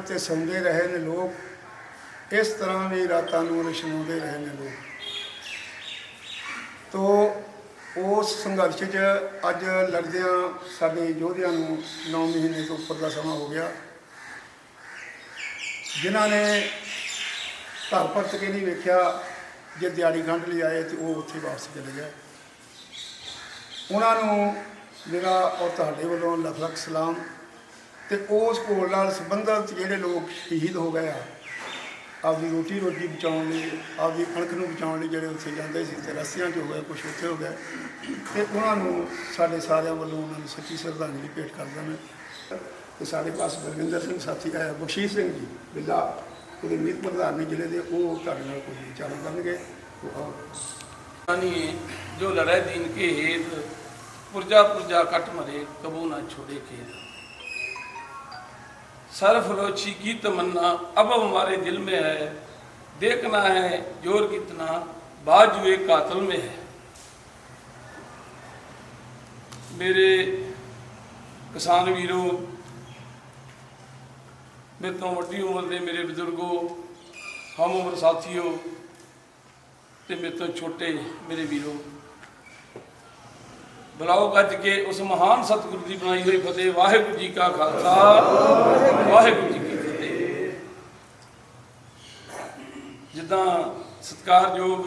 उत्ते सौंदे रहे ने लोग, इस तरह भी रातां नूं रछनाउंदे रहे ने लोग। तो उस संघर्ष च अज लड़दियां साडे योधियां नूं 9 महीने तो उपर का समा हो गया, जिन्हां ने घर परत के नहीं वेख्या, जे दिहाड़ी खंड लई आए तो वो उत्थे वापस चले गए। उन्होंने मेरा और तुहाडे वल्लों लख लख सलाम। तो उस घोल नाल संबंधित जिहड़े लोग शहीद हो गए, आपकी रोटी रोजी बचाने लिए, आपकी कणक नूं बचाने लिए जिहड़े उत्थे जांदे सी ते रस्सियां च हो गए, कुछ उत्थे हो गए, तो उन्होंने साडे सारिआं वल्लों उन्होंने सच्ची श्रद्धांजलि भेंट करदा मैं। तो साडे पास बलविंदर सिंह साथी आया, बख्शीश सिंह जी बिल्ला ਉਹਦੇ ਮੀਤ ਪ੍ਰਧਾਨ ने जिले के, वो ਤੁਹਾਡੇ ਨਾਲ कुछ विचार करनगे। जो लड़े दीन के हेत, पुरजा पुरजा कट मरे, कबू ना छोड़े खेत। सरफरोशी की तमन्ना अब हमारे दिल में है, देखना है जोर कितना बाजुए कातिल में है। मेरे किसान वीरों, मेरे तो वड्डी उम्र के मेरे बजुर्गों, हम उम्र साथियों, तो मेरे तो छोटे मेरे वीरों, बुलाओ गज के उस महान सतगुरु की बनाई हुई फतेह। वाहिगुरू जी का खालसा, वाहिगुरू जी की फतेह। जिदा सत्कारयोग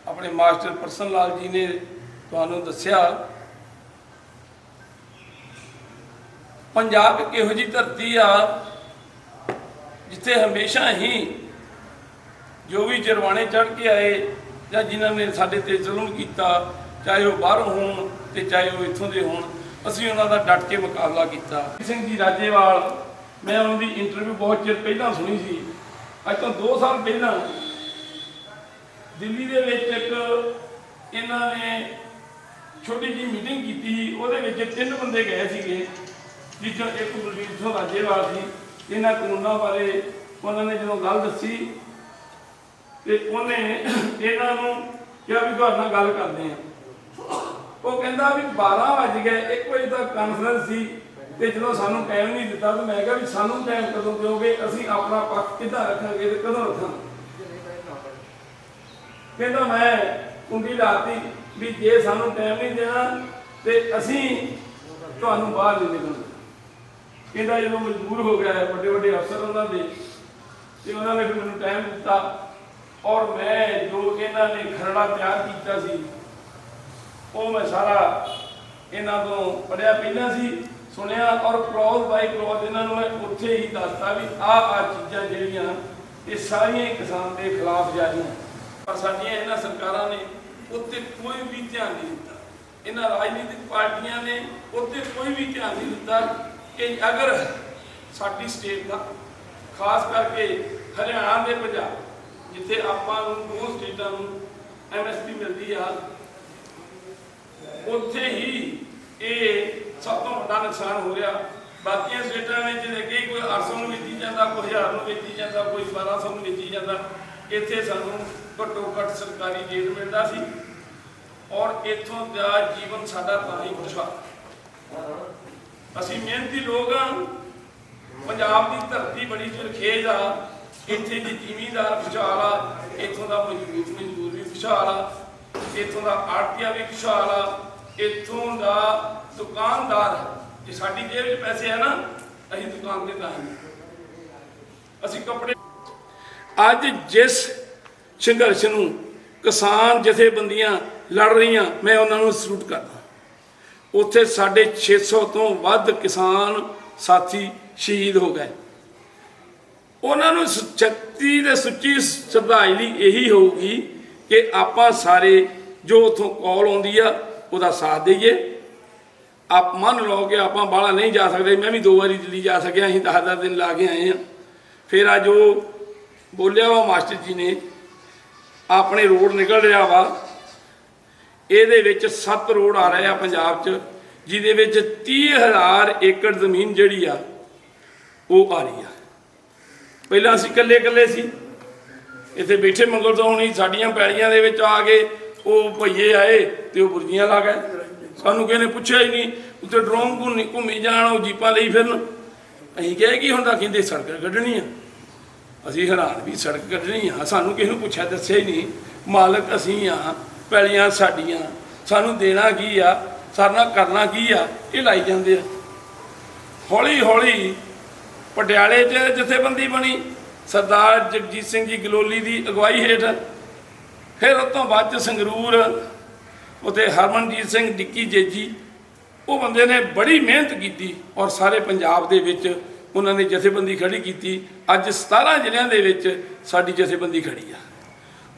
अपने मास्टर परसन लाल जी ने तुहानूं दस्सिया, पंजाब एक इहो जी धरती आ जिथे हमेशा ही जो भी जरवाने चढ़ के आए या जिन्होंने साडे ते जुल्म किया, चाहे वह बाहरों होण ते चाहे वह इत्थों दे होण, असीं उन्हां दा डट के मुकाबला किया। सिंह जी राजेवाल, मैं उन्होंने इंटरव्यू बहुत चिर पहला सुनी सी, अज तो 2 साल पहला दिल्ली दे विच एक इन्हां ने छोटी जी मीटिंग की, उहदे विच 3 बंदे गए सीगे, जिसों एक बलवीर सिंह राजेवाल सी। इन्हां कानूनां बारे उन्होंने जो गल दसी तो उन्हें इन्हां नूं कहा भी तुहाडे नाल गल करदे आ। वो कहता भी 12 बज गए, 1 बजे तक कॉन्फ्रेंस सी, तो जो सानू टाइम नहीं दिता, तो मैं कहा भी सानू टाइम कदों दोगे, असीं अपना पक्ष किद्दां रखांगे ते कदों रखांगे। कहता मैं कुंडी लाती भी जे सानू टाइम नहीं देना तो असीं तुहानूं बाहर नहीं निकलना। कहता जो मजबूर हो गया है, बड़े बड़े अफसर उन्होंने तो उन्होंने फिर मैंने टाइम दिता, और मैं जो इन्होंने खरड़ा तैयार किया सी वो मैं सारा इन्हों तो पढ़िया पहला सी सुनिया, और क्लॉज बाई क्लॉज इन्होंने मैं उत्थे ही दसता भी आ चीज़ां जिहड़ियां ये सारियां किसान के खिलाफ जा रही, पर साडियां इन्हां सरकारां ने उत्ते कोई भी ध्यान नहीं दिता, इन्हां राजनीतिक पार्टियां ने उत्ते कोई भी ध्यान नहीं दिता कि अगर साडी स्टेट का खास करके हरियाणा के पंजाब जिथे आपां नूं 2 स्टेटां नूं MSP मिलती आ, उत्थे ही ये सब तो बड़ा नुकसान हो रहा। बाकी स्टेटां में जिहड़े कि कोई 800 में बेची जाता, कोई 1000 में बेची जाता, कोई 1200 में बेची जाता, इत्थे सानूं घट्टो घट्ट सरकारी रेट मिलता सी, और इत्थों दा जीवन साडा तां ही खुशहाल। असीं मेहनती लोग हाँ, पंजाब की धरती बड़ी सुरखेज आ, इत्थे दी जिमीदार खुशहाल आ, इत्थों दा मजदूर भी खुशहाल आ, इत्थों दा आड़तिया भी खुशहाल आ, इत्थों दा दुकानदार, जे साडी जेब च पैसे है ना, असीं दुकान ते तां ही असीं कपड़े। अज जिस संघर्ष नूं किसान जथेबंदियां लड़ रही, मैं उन्होंने सलूट करदा। उत्थे 650 तो वध किसान साथी शहीद हो गए। उन्होंने सच्ची ते सुच्ची श्रद्धांजलि यही होगी कि आपां सारे जो उतों कॉल आउंदी आ उहदा साथ दईए। आप मन लो कि आपां बाहला नहीं जा सकते, मैं भी 2 बारी दिल्ली जा सकिया, असीं 10 दिन ला के आए हैं। फिर आज जो बोलिया वा मास्टर जी ने, अपने रोड निकल रहा वा, ਇਹਦੇ ਵਿੱਚ 7 ਰੋਡ ਆ ਰਹੇ ਆ ਪੰਜਾਬ 'ਚ, ਜਿਹਦੇ ਵਿੱਚ 30,000 ਏਕੜ ਜ਼ਮੀਨ ਜਿਹੜੀ ਆ ਉਹ ਆ ਰਹੀ ਆ। ਪਹਿਲਾਂ ਅਸੀਂ ਇਕੱਲੇ ਸੀ, ਇੱਥੇ ਬੈਠੇ ਮੰਗਲ ਤੋਂ ਹੁਣੀ ਸਾਡੀਆਂ ਪੈਲੀਆਂ ਦੇ ਵਿੱਚ ਆ ਗਏ, ਉਹ ਭਈਏ ਆਏ ਤੇ ਉਹ ਬੁਰਜੀਆਂ ਲਾ ਗਏ, ਸਾਨੂੰ ਕਿਸੇ ਨੇ ਪੁੱਛਿਆ ਹੀ ਨਹੀਂ। ਉੱਤੇ ਡਰੋਨ ਘੁੰਮੀ ਜਾਣ, ਉਹ ਜੀਪਾਂ ਲਈ ਫਿਰਨ, ਅਸੀਂ ਕਿਹਾ ਕੀ ਹੁੰਦਾ, ਕਹਿੰਦੇ ਸੜਕ ਕੱਢਣੀ ਆ। ਅਸੀਂ ਹੈਰਾਨ ਵੀ ਸੜਕ ਕੱਢਣੀ ਆ, ਸਾਨੂੰ ਕਿਸੇ ਨੂੰ ਪੁੱਛਿਆ ਦੱਸਿਆ ਹੀ ਨਹੀਂ। ਮਾਲਕ ਅਸੀਂ ਆ, ਪੈਲੀਆਂ ਸਾਡੀਆਂ, ਸਾਨੂੰ ਦੇਣਾ ਕੀ ਆ, ਸਾਡਾ ਕਰਨਾ ਕੀ ਆ, ਇਹ ਲਾਈ ਜਾਂਦੇ ਆ। ਹੌਲੀ ਹੌਲੀ ਪਟਿਆਲੇ 'ਚ ਜਥੇਬੰਦੀ ਬਣੀ ਸਰਦਾਰ ਜਗਜੀਤ ਸਿੰਘ ਜੀ ਗਲੋਲੀ ਦੀ ਅਗਵਾਈ ਹੇਠ। ਫਿਰ ਉਸ ਤੋਂ ਬਾਅਦ 'ਚ ਸੰਗਰੂਰ ਉੱਥੇ ਹਰਮਨਜੀਤ ਸਿੰਘ ਡਿੱਕੀ ਜੇਜੀ, ਉਹ ਬੰਦੇ ਨੇ ਬੜੀ ਮਿਹਨਤ ਕੀਤੀ ਔਰ ਸਾਰੇ ਪੰਜਾਬ ਦੇ ਵਿੱਚ ਉਹਨਾਂ ਨੇ ਜਥੇਬੰਦੀ ਖੜੀ ਕੀਤੀ। ਅੱਜ 17 ਜ਼ਿਲ੍ਹਿਆਂ ਦੇ ਵਿੱਚ ਸਾਡੀ ਜਥੇਬੰਦੀ ਖੜੀ ਆ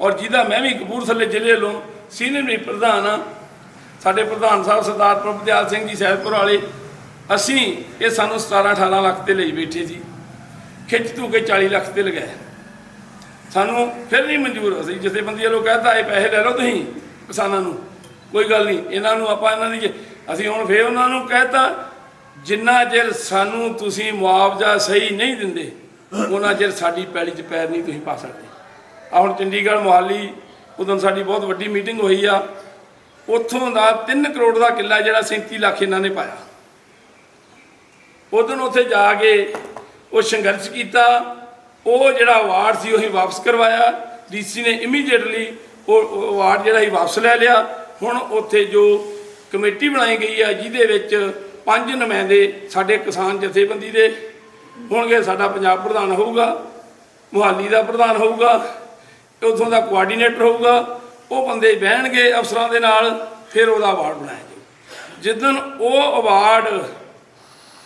ਔਰ ਜਿਹਦਾ ਮੈਂ ਵੀ ਕਪੂਰਥਲੇ ਜ਼ਿਲ੍ਹੇ ਵੱਲੋਂ ਸੀਨੀਅਰ ਵੀ ਪ੍ਰਧਾਨ ਆ। ਸਾਡੇ ਪ੍ਰਧਾਨ ਸਾਹਿਬ ਸਰਦਾਰ ਪ੍ਰਭਦਿਆਲ ਸਿੰਘ ਜੀ ਸੈਦਪੁਰ ਵਾਲੇ, ਅਸੀਂ ਇਹ ਸਾਨੂੰ 17-18 ਲੱਖ ਤੇ ਲਈ ਬੈਠੇ ਸੀ, ਖਿੱਚ ਧੂ ਕੇ 40 ਲੱਖ ਤੇ ਲਗਾਏ। ਸਾਨੂੰ ਫਿਰ ਨਹੀਂ ਮਨਜ਼ੂਰ। ਅਸੀਂ ਜਥੇਬੰਦੀ ਵੱਲੋਂ ਕਹਿਤਾ ਇਹ ਪੈਸੇ ਲੈ ਲਓ ਤੁਸੀਂ ਕਿਸਾਨਾਂ ਨੂੰ, ਕੋਈ ਗੱਲ ਨਹੀਂ, ਇਹਨਾਂ ਨੂੰ ਆਪਾਂ ਇਹਨਾਂ ਦੀ ਅਸੀਂ ਹੁਣ ਫਿਰ ਉਹਨਾਂ ਨੂੰ ਕਹਿਤਾ ਜਿੰਨਾ ਚਿਰ ਸਾਨੂੰ ਤੁਸੀਂ ਮੁਆਵਜ਼ਾ ਸਹੀ ਨਹੀਂ ਦਿੰਦੇ ਉਹਨਾਂ ਚਿਰ ਸਾਡੀ ਪੈਲੀ 'ਚ ਪੈਰ ਨਹੀਂ ਤੁਸੀਂ ਪਾ ਸਕਦੇ। ਆ ਹੁਣ ਚੰਡੀਗੜ੍ਹ ਮੋਹਾਲੀ ਉਦੋਂ ਸਾਡੀ ਬਹੁਤ ਵੱਡੀ ਮੀਟਿੰਗ ਹੋਈ ਆ, ਉੱਥੋਂ ਦਾ 3 ਕਰੋੜ ਦਾ ਕਿੱਲਾ ਜਿਹੜਾ 37 ਲੱਖ ਇਹਨਾਂ ਨੇ ਪਾਇਆ। ਉਦੋਂ ਉੱਥੇ ਜਾ ਕੇ ਉਹ ਸੰਘਰਸ਼ ਕੀਤਾ, ਉਹ ਜਿਹੜਾ ਅਵਾਰਡ ਸੀ ਉਹੀ ਵਾਪਸ ਕਰਵਾਇਆ। ਡੀਸੀ ਨੇ ਇਮੀਡੀਏਟਲੀ ਉਹ ਅਵਾਰਡ ਜਿਹੜਾ ਹੀ ਵਾਪਸ ਲੈ ਲਿਆ। ਹੁਣ ਉੱਥੇ ਜੋ ਕਮੇਟੀ ਬਣਾਈ ਗਈ ਆ ਜਿਹਦੇ ਵਿੱਚ 5 ਨੁਮਾਇੰਦੇ ਸਾਡੇ ਕਿਸਾਨ ਜਥੇਬੰਦੀ ਦੇ ਹੋਣਗੇ। ਸਾਡਾ ਪੰਜਾਬ ਪ੍ਰਧਾਨ ਹੋਊਗਾ, ਮੁਹਾਲੀ ਦਾ ਪ੍ਰਧਾਨ ਹੋਊਗਾ, ਉੱਥੋਂ ਦਾ ਕੋਆਰਡੀਨੇਟਰ ਹੋਊਗਾ। ਉਹ ਬੰਦੇ ਬਹਿਣਗੇ ਅਫਸਰਾਂ ਦੇ ਨਾਲ, ਫਿਰ ਉਹਦਾ ਅਵਾਰਡ ਬਣਾਇਆ ਜਾਊ। ਜਿੱਦਣ ਉਹ ਅਵਾਰਡ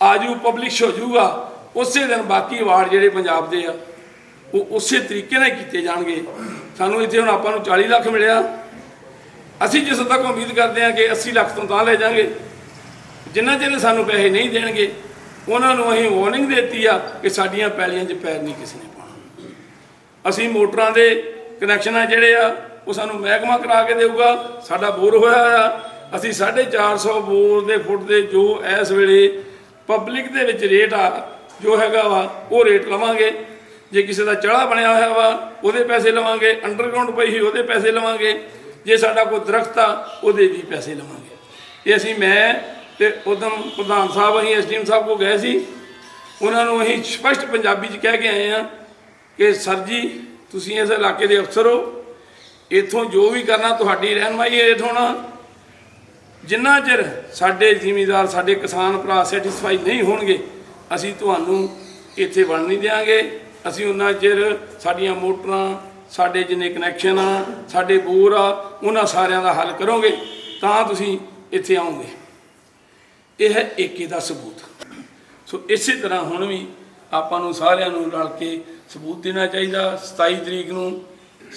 ਆਜੂ ਪਬਲਿਸ਼ ਹੋ ਜਾਊਗਾ ਉਸੇ ਦਿਨ ਬਾਕੀ ਅਵਾਰਡ ਜਿਹੜੇ ਪੰਜਾਬ ਦੇ ਆ ਉਹ ਉਸੇ ਤਰੀਕੇ ਨਾਲ ਕੀਤੇ ਜਾਣਗੇ। ਸਾਨੂੰ ਇੱਥੇ ਹੁਣ ਆਪਾਂ ਨੂੰ 40 ਲੱਖ ਮਿਲਿਆ, ਅਸੀਂ ਜਿਸ ਤੱਕ ਉਮੀਦ ਕਰਦੇ ਹਾਂ ਕਿ 80 ਲੱਖ ਤੋਂ ਤਾਂ ਲੈ ਜਾਵਾਂਗੇ। ਜਿੰਨਾ ਚਿਰ ਸਾਨੂੰ ਪੈਸੇ ਨਹੀਂ ਦੇਣਗੇ ਉਹਨਾਂ ਨੂੰ ਅਸੀਂ ਵਾਰਨਿੰਗ ਦਿੱਤੀ ਆ ਕਿ ਸਾਡੀਆਂ ਪੈਲੀਆਂ 'ਚ ਪੈਰ ਨਹੀਂ ਕਿਸੇ ਨੇ ਪਾਉਣਾ। ਅਸੀਂ ਮੋਟਰਾਂ ਦੇ ਕਨੈਕਸ਼ਨ ਆ ਜਿਹੜੇ ਆ ਉਹ ਸਾਨੂੰ ਮਹਿਕਮਾ ਕਰਾ ਕੇ ਦੇਊਗਾ। ਸਾਡਾ ਬੋਰ ਹੋਇਆ ਆ, ਅਸੀਂ 450 ਬੋਰ ਦੇ ਫੁੱਟ ਦੇ ਜੋ ਇਸ ਵੇਲੇ ਪਬਲਿਕ ਦੇ ਵਿੱਚ ਰੇਟ ਆ ਜੋ ਹੈਗਾ ਵਾ ਉਹ ਰੇਟ ਲਵਾਂਗੇ। ਜੇ ਕਿਸੇ ਦਾ ਚੜਾ ਬਣਿਆ ਹੋਇਆ ਵਾ ਉਹਦੇ ਪੈਸੇ ਲਵਾਂਗੇ, ਅੰਡਰਗਰਾਊਂਡ ਪਈ ਸੀ ਉਹਦੇ ਪੈਸੇ ਲਵਾਂਗੇ, ਜੇ ਸਾਡਾ ਕੋਈ ਦਰਖਤ ਆ ਉਹਦੇ ਵੀ ਪੈਸੇ ਲਵਾਂਗੇ। ਇਹ ਅਸੀਂ ਮੈਂ ਤੇ ਉਦੋਂ ਪ੍ਰਧਾਨ ਸਾਹਿਬ ਅਸੀਂ ਐਸਡੀਐਮ ਸਾਹਿਬ ਕੋਲ ਗਏ ਸੀ, ਉਹਨਾਂ ਨੂੰ ਅਸੀਂ ਸਪਸ਼ਟ ਪੰਜਾਬੀ 'ਚ ਕਹਿ ਕੇ ਆਏ ਹਾਂ ਕਿ ਸਰ ਜੀ ਤੁਸੀਂ ਇਸ ਇਲਾਕੇ ਦੇ ਅਫਸਰ ਹੋ, ਇੱਥੋਂ ਜੋ ਵੀ ਕਰਨਾ ਤੁਹਾਡੀ ਰਹਿਨਮਾਈ ਹੇਠ ਹੋਣਾ। ਜਿੰਨਾ ਚਿਰ ਸਾਡੇ ਜ਼ਿਮੀਂਦਾਰ ਸਾਡੇ ਕਿਸਾਨ ਭਰਾ ਸੈਟੀਸਫਾਈ ਨਹੀਂ ਹੋਣਗੇ ਅਸੀਂ ਤੁਹਾਨੂੰ ਇੱਥੇ ਵੜਨ ਨਹੀਂ ਦਿਆਂਗੇ। ਅਸੀਂ ਉਹਨਾਂ ਚਿਰ ਸਾਡੀਆਂ ਮੋਟਰਾਂ, ਸਾਡੇ ਜਿੰਨੇ ਕਨੈਕਸ਼ਨ ਆ, ਸਾਡੇ ਬੋਰ ਆ, ਉਹਨਾਂ ਸਾਰਿਆਂ ਦਾ ਹੱਲ ਕਰੋਗੇ ਤਾਂ ਤੁਸੀਂ ਇੱਥੇ ਆਓਗੇ। ਇਹ ਹੈ ਏਕੇ ਦਾ ਸਬੂਤ। ਸੋ ਇਸੇ ਤਰ੍ਹਾਂ ਹੁਣ ਵੀ ਆਪਾਂ ਨੂੰ ਸਾਰਿਆਂ ਨੂੰ ਰਲ ਕੇ ਸਬੂਤ ਦੇਣਾ ਚਾਹੀਦਾ। 27 ਤਰੀਕ ਨੂੰ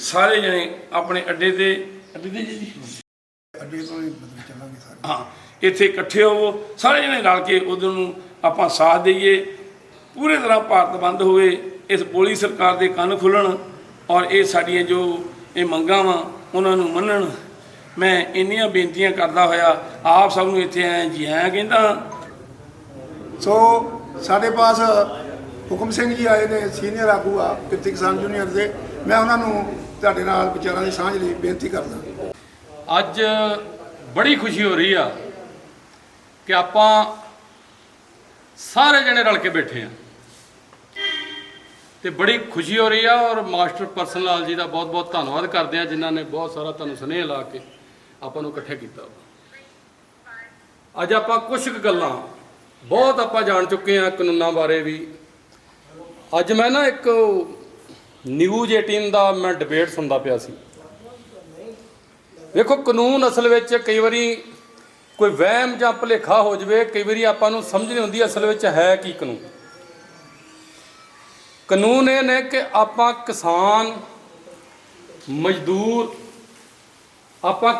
ਸਾਰੇ ਜਣੇ ਆਪਣੇ ਅੱਡੇ ਤੇ ਅੱਡੇ ਤੋਂ ਹੀ ਚੱਲਾਂਗੇ ਸਾਰੇ, ਹਾਂ ਇੱਥੇ ਇਕੱਠੇ ਹੋਵੋ ਸਾਰੇ ਜਣੇ ਰਲ ਕੇ ਉਦੋਂ ਨੂੰ ਆਪਾਂ ਸਾਥ ਦੇਈਏ। ਪੂਰੇ ਤਰ੍ਹਾਂ ਭਾਰਤ ਬੰਦ ਹੋਵੇ, ਇਸ ਬੋਲੀ ਸਰਕਾਰ ਦੇ ਕੰਨ ਖੁੱਲ੍ਹਣ ਔਰ ਇਹ ਸਾਡੀਆਂ ਜੋ ਇਹ ਮੰਗਾਂ ਵਾ ਉਹਨਾਂ ਨੂੰ ਮੰਨਣ। ਮੈਂ ਇੰਨੀਆਂ ਬੇਨਤੀਆਂ ਕਰਦਾ ਹੋਇਆ ਆਪ ਸਭ ਨੂੰ ਇੱਥੇ ਆਇਆ ਜੀ ਆਇਆ ਕਹਿੰਦਾ। ਸੋ ਸਾਡੇ ਪਾਸ ਹੁਕਮ ਸਿੰਘ ਜੀ ਆਏ ਨੇ, ਸੀਨੀਅਰ ਆਗੂ ਆ ਕਿਰਤੀ ਕਿਸਾਨ ਯੂਨੀਅਨ ਦੇ। ਮੈਂ ਉਹਨਾਂ ਨੂੰ ਤੁਹਾਡੇ ਨਾਲ ਵਿਚਾਰਾਂ ਦੀ ਸਾਂਝ ਲਈ ਬੇਨਤੀ ਕਰਦਾ। ਅੱਜ ਬੜੀ ਖੁਸ਼ੀ ਹੋ ਰਹੀ ਆ ਕਿ ਆਪਾਂ ਸਾਰੇ ਜਣੇ ਰਲ ਕੇ ਬੈਠੇ ਆ ਤੇ ਬੜੀ ਖੁਸ਼ੀ ਹੋ ਰਹੀ ਆ। ਔਰ ਮਾਸਟਰ ਪਰਸਨ ਲਾਲ ਜੀ ਦਾ ਬਹੁਤ ਬਹੁਤ ਧੰਨਵਾਦ ਕਰਦੇ ਆ ਜਿਨ੍ਹਾਂ ਨੇ ਬਹੁਤ ਸਾਰਾ ਤੁਹਾਨੂੰ ਸੁਨੇਹਾ ਲਾ ਕੇ ਆਪਾਂ ਨੂੰ ਇਕੱਠੇ ਕੀਤਾ। ਅੱਜ ਆਪਾਂ ਕੁਝ ਕੁ ਗੱਲਾਂ ਬਹੁਤ ਆਪਾਂ ਜਾਣ ਚੁੱਕੇ ਆ ਕਾਨੂੰਨਾਂ ਬਾਰੇ ਵੀ। ਅੱਜ ਮੈਂ ਨਾ ਇੱਕ ਨਿਊਜ਼ 18 ਦਾ ਮੈਂ ਡਿਬੇਟ ਸੁਣਦਾ ਪਿਆ ਸੀ। ਵੇਖੋ ਕਾਨੂੰਨ ਅਸਲ ਵਿੱਚ ਕਈ ਵਾਰੀ ਕੋਈ ਵਹਿਮ ਜਾਂ ਭੁਲੇਖਾ ਹੋ ਜਾਵੇ, ਕਈ ਵਾਰੀ ਆਪਾਂ ਨੂੰ ਸਮਝ ਨਹੀਂ ਹੁੰਦੀ ਅਸਲ ਵਿੱਚ ਹੈ ਕੀ ਕਾਨੂੰਨ। ਕਾਨੂੰਨ ਇਹ ਨੇ ਕਿ ਆਪਾਂ ਕਿਸਾਨ ਮਜ਼ਦੂਰ, ਆਪਾਂ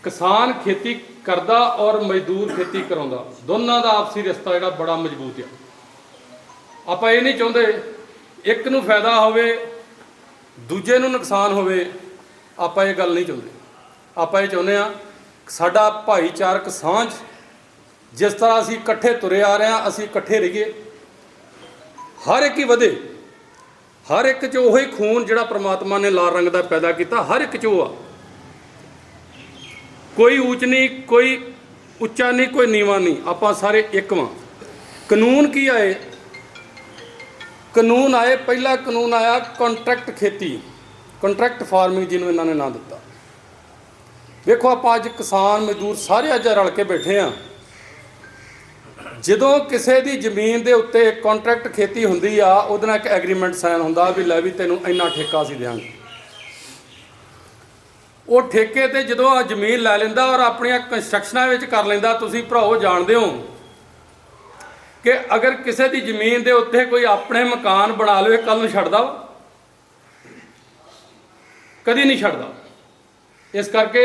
ਕਿਸਾਨ ਖੇਤੀ ਕਰਦਾ ਔਰ ਮਜ਼ਦੂਰ ਖੇਤੀ ਕਰਾਉਂਦਾ, ਦੋਨਾਂ ਦਾ ਆਪਸੀ ਰਿਸ਼ਤਾ ਜਿਹੜਾ ਬੜਾ ਮਜ਼ਬੂਤ ਆ। ਆਪਾਂ ਇਹ ਨਹੀਂ ਚਾਹੁੰਦੇ ਇੱਕ ਨੂੰ ਫਾਇਦਾ ਹੋਵੇ ਦੂਜੇ ਨੂੰ ਨੁਕਸਾਨ ਹੋਵੇ, ਆਪਾਂ ਇਹ ਗੱਲ ਨਹੀਂ ਚਾਹੁੰਦੇ। ਆਪਾਂ ਇਹ ਚਾਹੁੰਦੇ ਹਾਂ ਸਾਡਾ ਭਾਈਚਾਰਕ ਸਾਂਝ, ਜਿਸ ਤਰ੍ਹਾਂ ਅਸੀਂ ਇਕੱਠੇ ਤੁਰੇ ਆ ਰਹੇ ਹਾਂ ਅਸੀਂ ਇਕੱਠੇ ਰਹੀਏ, ਹਰ ਇੱਕ ਹੀ ਵਧੇ। ਹਰ ਇੱਕ 'ਚ ਉਹੀ ਖੂਨ ਜਿਹੜਾ ਪ੍ਰਮਾਤਮਾ ਨੇ ਲਾਲ ਰੰਗ ਦਾ ਪੈਦਾ ਕੀਤਾ ਹਰ ਇੱਕ 'ਚ ਉਹ ਆ। ਕੋਈ ਊਚ ਨਹੀਂ, ਕੋਈ ਉੱਚਾ ਨਹੀਂ, ਕੋਈ ਨੀਵਾਂ ਨਹੀਂ, ਆਪਾਂ ਸਾਰੇ ਇੱਕ ਵਾਂ। ਕਾਨੂੰਨ ਕੀ ਆਏ ਕਾਨੂੰਨ ਆਏ, ਪਹਿਲਾ ਕਾਨੂੰਨ ਆਇਆ ਕੰਟਰੈਕਟ ਖੇਤੀ, ਕੰਟਰੈਕਟ ਫਾਰਮਿੰਗ ਜਿਹਨੂੰ ਇਹਨਾਂ ਨੇ ਨਾਂ ਦਿੱਤਾ। ਵੇਖੋ ਆਪਾਂ ਅੱਜ ਕਿਸਾਨ ਮਜ਼ਦੂਰ ਸਾਰੇ ਅੱਜ ਰਲ ਕੇ ਬੈਠੇ ਹਾਂ। ਜਦੋਂ ਕਿਸੇ ਦੀ ਜ਼ਮੀਨ ਦੇ ਉੱਤੇ ਕੰਟਰੈਕਟ ਖੇਤੀ ਹੁੰਦੀ ਆ, ਉਹਦੇ ਨਾਲ ਇੱਕ ਐਗਰੀਮੈਂਟ ਸਾਈਨ ਹੁੰਦਾ ਵੀ ਲੈ ਵੀ ਤੈਨੂੰ ਇੰਨਾ ਠੇਕਾ ਅਸੀਂ ਦਿਆਂਗੇ। ਉਹ ਠੇਕੇ ਤੇ ਜਦੋਂ ਆ ਜ਼ਮੀਨ ਲੈ ਲੈਂਦਾ ਔਰ ਆਪਣੀਆਂ ਕੰਸਟਰਕਸ਼ਨਾਂ ਵਿੱਚ ਕਰ ਲੈਂਦਾ। ਤੁਸੀਂ ਭਰਾਓ ਜਾਣਦੇ ਹੋ ਕਿ ਅਗਰ ਕਿਸੇ ਦੀ ਜ਼ਮੀਨ ਦੇ ਉੱਤੇ ਕੋਈ ਆਪਣੇ ਮਕਾਨ ਬਣਾ ਲਵੇ, ਕੱਲ ਨੂੰ ਛੱਡਦਾ ਵਾ? ਕਦੀ ਨਹੀਂ ਛੱਡਦਾ। ਇਸ ਕਰਕੇ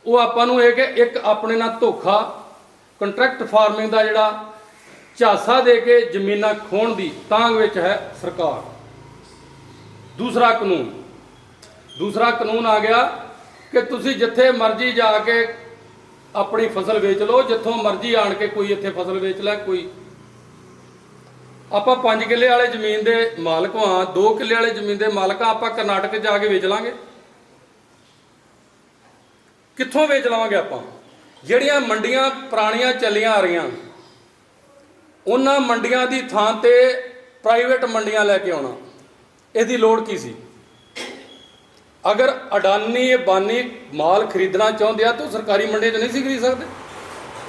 ਉਹ ਆਪਾਂ ਨੂੰ ਇਹ ਕਿ ਇੱਕ ਆਪਣੇ ਨਾਲ ਧੋਖਾ, ਕੰਟਰੈਕਟ ਫਾਰਮਿੰਗ ਦਾ ਜਿਹੜਾ ਝਾਂਸਾ ਦੇ ਕੇ ਜ਼ਮੀਨਾਂ ਖੋਹਣ ਦੀ ਤਾਂਘ ਵਿੱਚ ਹੈ ਸਰਕਾਰ। ਦੂਸਰਾ ਕਾਨੂੰਨ ਆ ਗਿਆ ਕਿ ਤੁਸੀਂ ਜਿੱਥੇ ਮਰਜ਼ੀ ਜਾ ਕੇ ਆਪਣੀ ਫਸਲ ਵੇਚ ਲਓ, ਜਿੱਥੋਂ ਮਰਜ਼ੀ ਆਣ ਕੇ ਕੋਈ ਇੱਥੇ ਫਸਲ ਵੇਚ ਲੈ। ਕੋਈ ਆਪਾਂ 5 ਕਿੱਲੇ ਵਾਲੇ ਜ਼ਮੀਨ ਦੇ ਮਾਲਕ ਹਾਂ, 2 ਕਿੱਲੇ ਵਾਲੇ ਜ਼ਮੀਨ ਦੇ ਮਾਲਕ ਹਾਂ, ਆਪਾਂ ਕਰਨਾਟਕ ਜਾ ਕੇ ਵੇਚ ਲਾਂਗੇ? ਕਿੱਥੋਂ ਵੇਚ ਲਵਾਂਗੇ ਆਪਾਂ? ਜਿਹੜੀਆਂ ਮੰਡੀਆਂ ਪੁਰਾਣੀਆਂ ਚੱਲੀਆਂ ਆ ਰਹੀਆਂ, ਉਹਨਾਂ ਮੰਡੀਆਂ ਦੀ ਥਾਂ ਤੇ ਪ੍ਰਾਈਵੇਟ ਮੰਡੀਆਂ ਲੈ ਕੇ ਆਉਣਾ, ਇਹਦੀ ਲੋੜ ਕੀ ਸੀ? ਅਗਰ ਅਡਾਨੀ ਅੰਬਾਨੀ ਮਾਲ ਖਰੀਦਣਾ ਚਾਹੁੰਦੇ ਆ ਤਾਂ ਸਰਕਾਰੀ ਮੰਡੀਆਂ 'ਚ ਨਹੀਂ ਸੀ ਖਰੀਦ ਸਕਦੇ।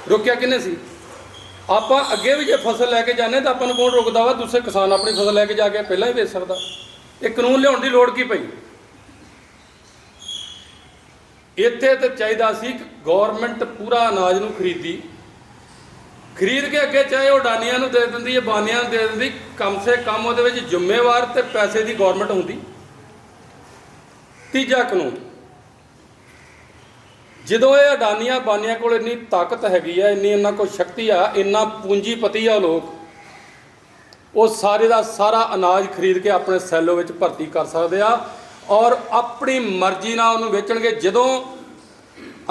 ਰੋਕਿਆ ਕਿਹਨੇ ਸੀ? ਆਪਾਂ ਅੱਗੇ ਵੀ ਜੇ ਫਸਲ ਲੈ ਕੇ ਜਾਂਦੇ ਤਾਂ ਆਪਾਂ ਨੂੰ ਕੌਣ ਰੋਕਦਾ ਵਾ? ਦੂਸਰੇ ਕਿਸਾਨ ਆਪਣੀ ਫਸਲ ਲੈ ਕੇ ਜਾ ਕੇ ਪਹਿਲਾਂ ਹੀ ਵੇਚ ਸਕਦਾ। ਇਹ ਕਾਨੂੰਨ ਲਿਆਉਣ ਦੀ ਲੋੜ ਕੀ ਪਈ? ਇੱਥੇ ਤਾਂ ਚਾਹੀਦਾ ਸੀ ਕਿ ਗੌਰਮੈਂਟ ਪੂਰਾ ਅਨਾਜ ਨੂੰ ਖਰੀਦ ਕੇ ਅੱਗੇ ਚਾਹੇ ਉਹ ਅਡਾਨੀਆਂ ਨੂੰ ਦੇ ਦਿੰਦੀ, ਅੰਬਾਨੀਆਂ ਨੂੰ ਦੇ ਦਿੰਦੀ, ਕਮ ਸੇ ਕਮ ਉਹਦੇ ਵਿੱਚ ਜ਼ਿੰਮੇਵਾਰ ਤੇ ਪੈਸੇ ਦੀ ਗੌਰਮੈਂਟ ਹੁੰਦੀ। ਤੀਜਾ ਕਾਨੂੰਨ, ਜਦੋਂ ਇਹ ਅਡਾਨੀਆਂ ਅੰਬਾਨੀਆਂ ਕੋਲ ਇੰਨੀ ਤਾਕਤ ਹੈਗੀ ਆ, ਇੰਨੀ ਇਹਨਾਂ ਕੋਲ ਸ਼ਕਤੀ ਆ, ਇੰਨਾ ਪੂੰਜੀਪਤੀ ਆ ਲੋਕ, ਉਹ ਸਾਰੇ ਦਾ ਸਾਰਾ ਅਨਾਜ ਖਰੀਦ ਕੇ ਆਪਣੇ ਸੈਲੋ ਵਿੱਚ ਭਰਤੀ ਕਰ ਸਕਦੇ ਆ ਔਰ ਆਪਣੀ ਮਰਜ਼ੀ ਨਾਲ ਉਹਨੂੰ ਵੇਚਣਗੇ। ਜਦੋਂ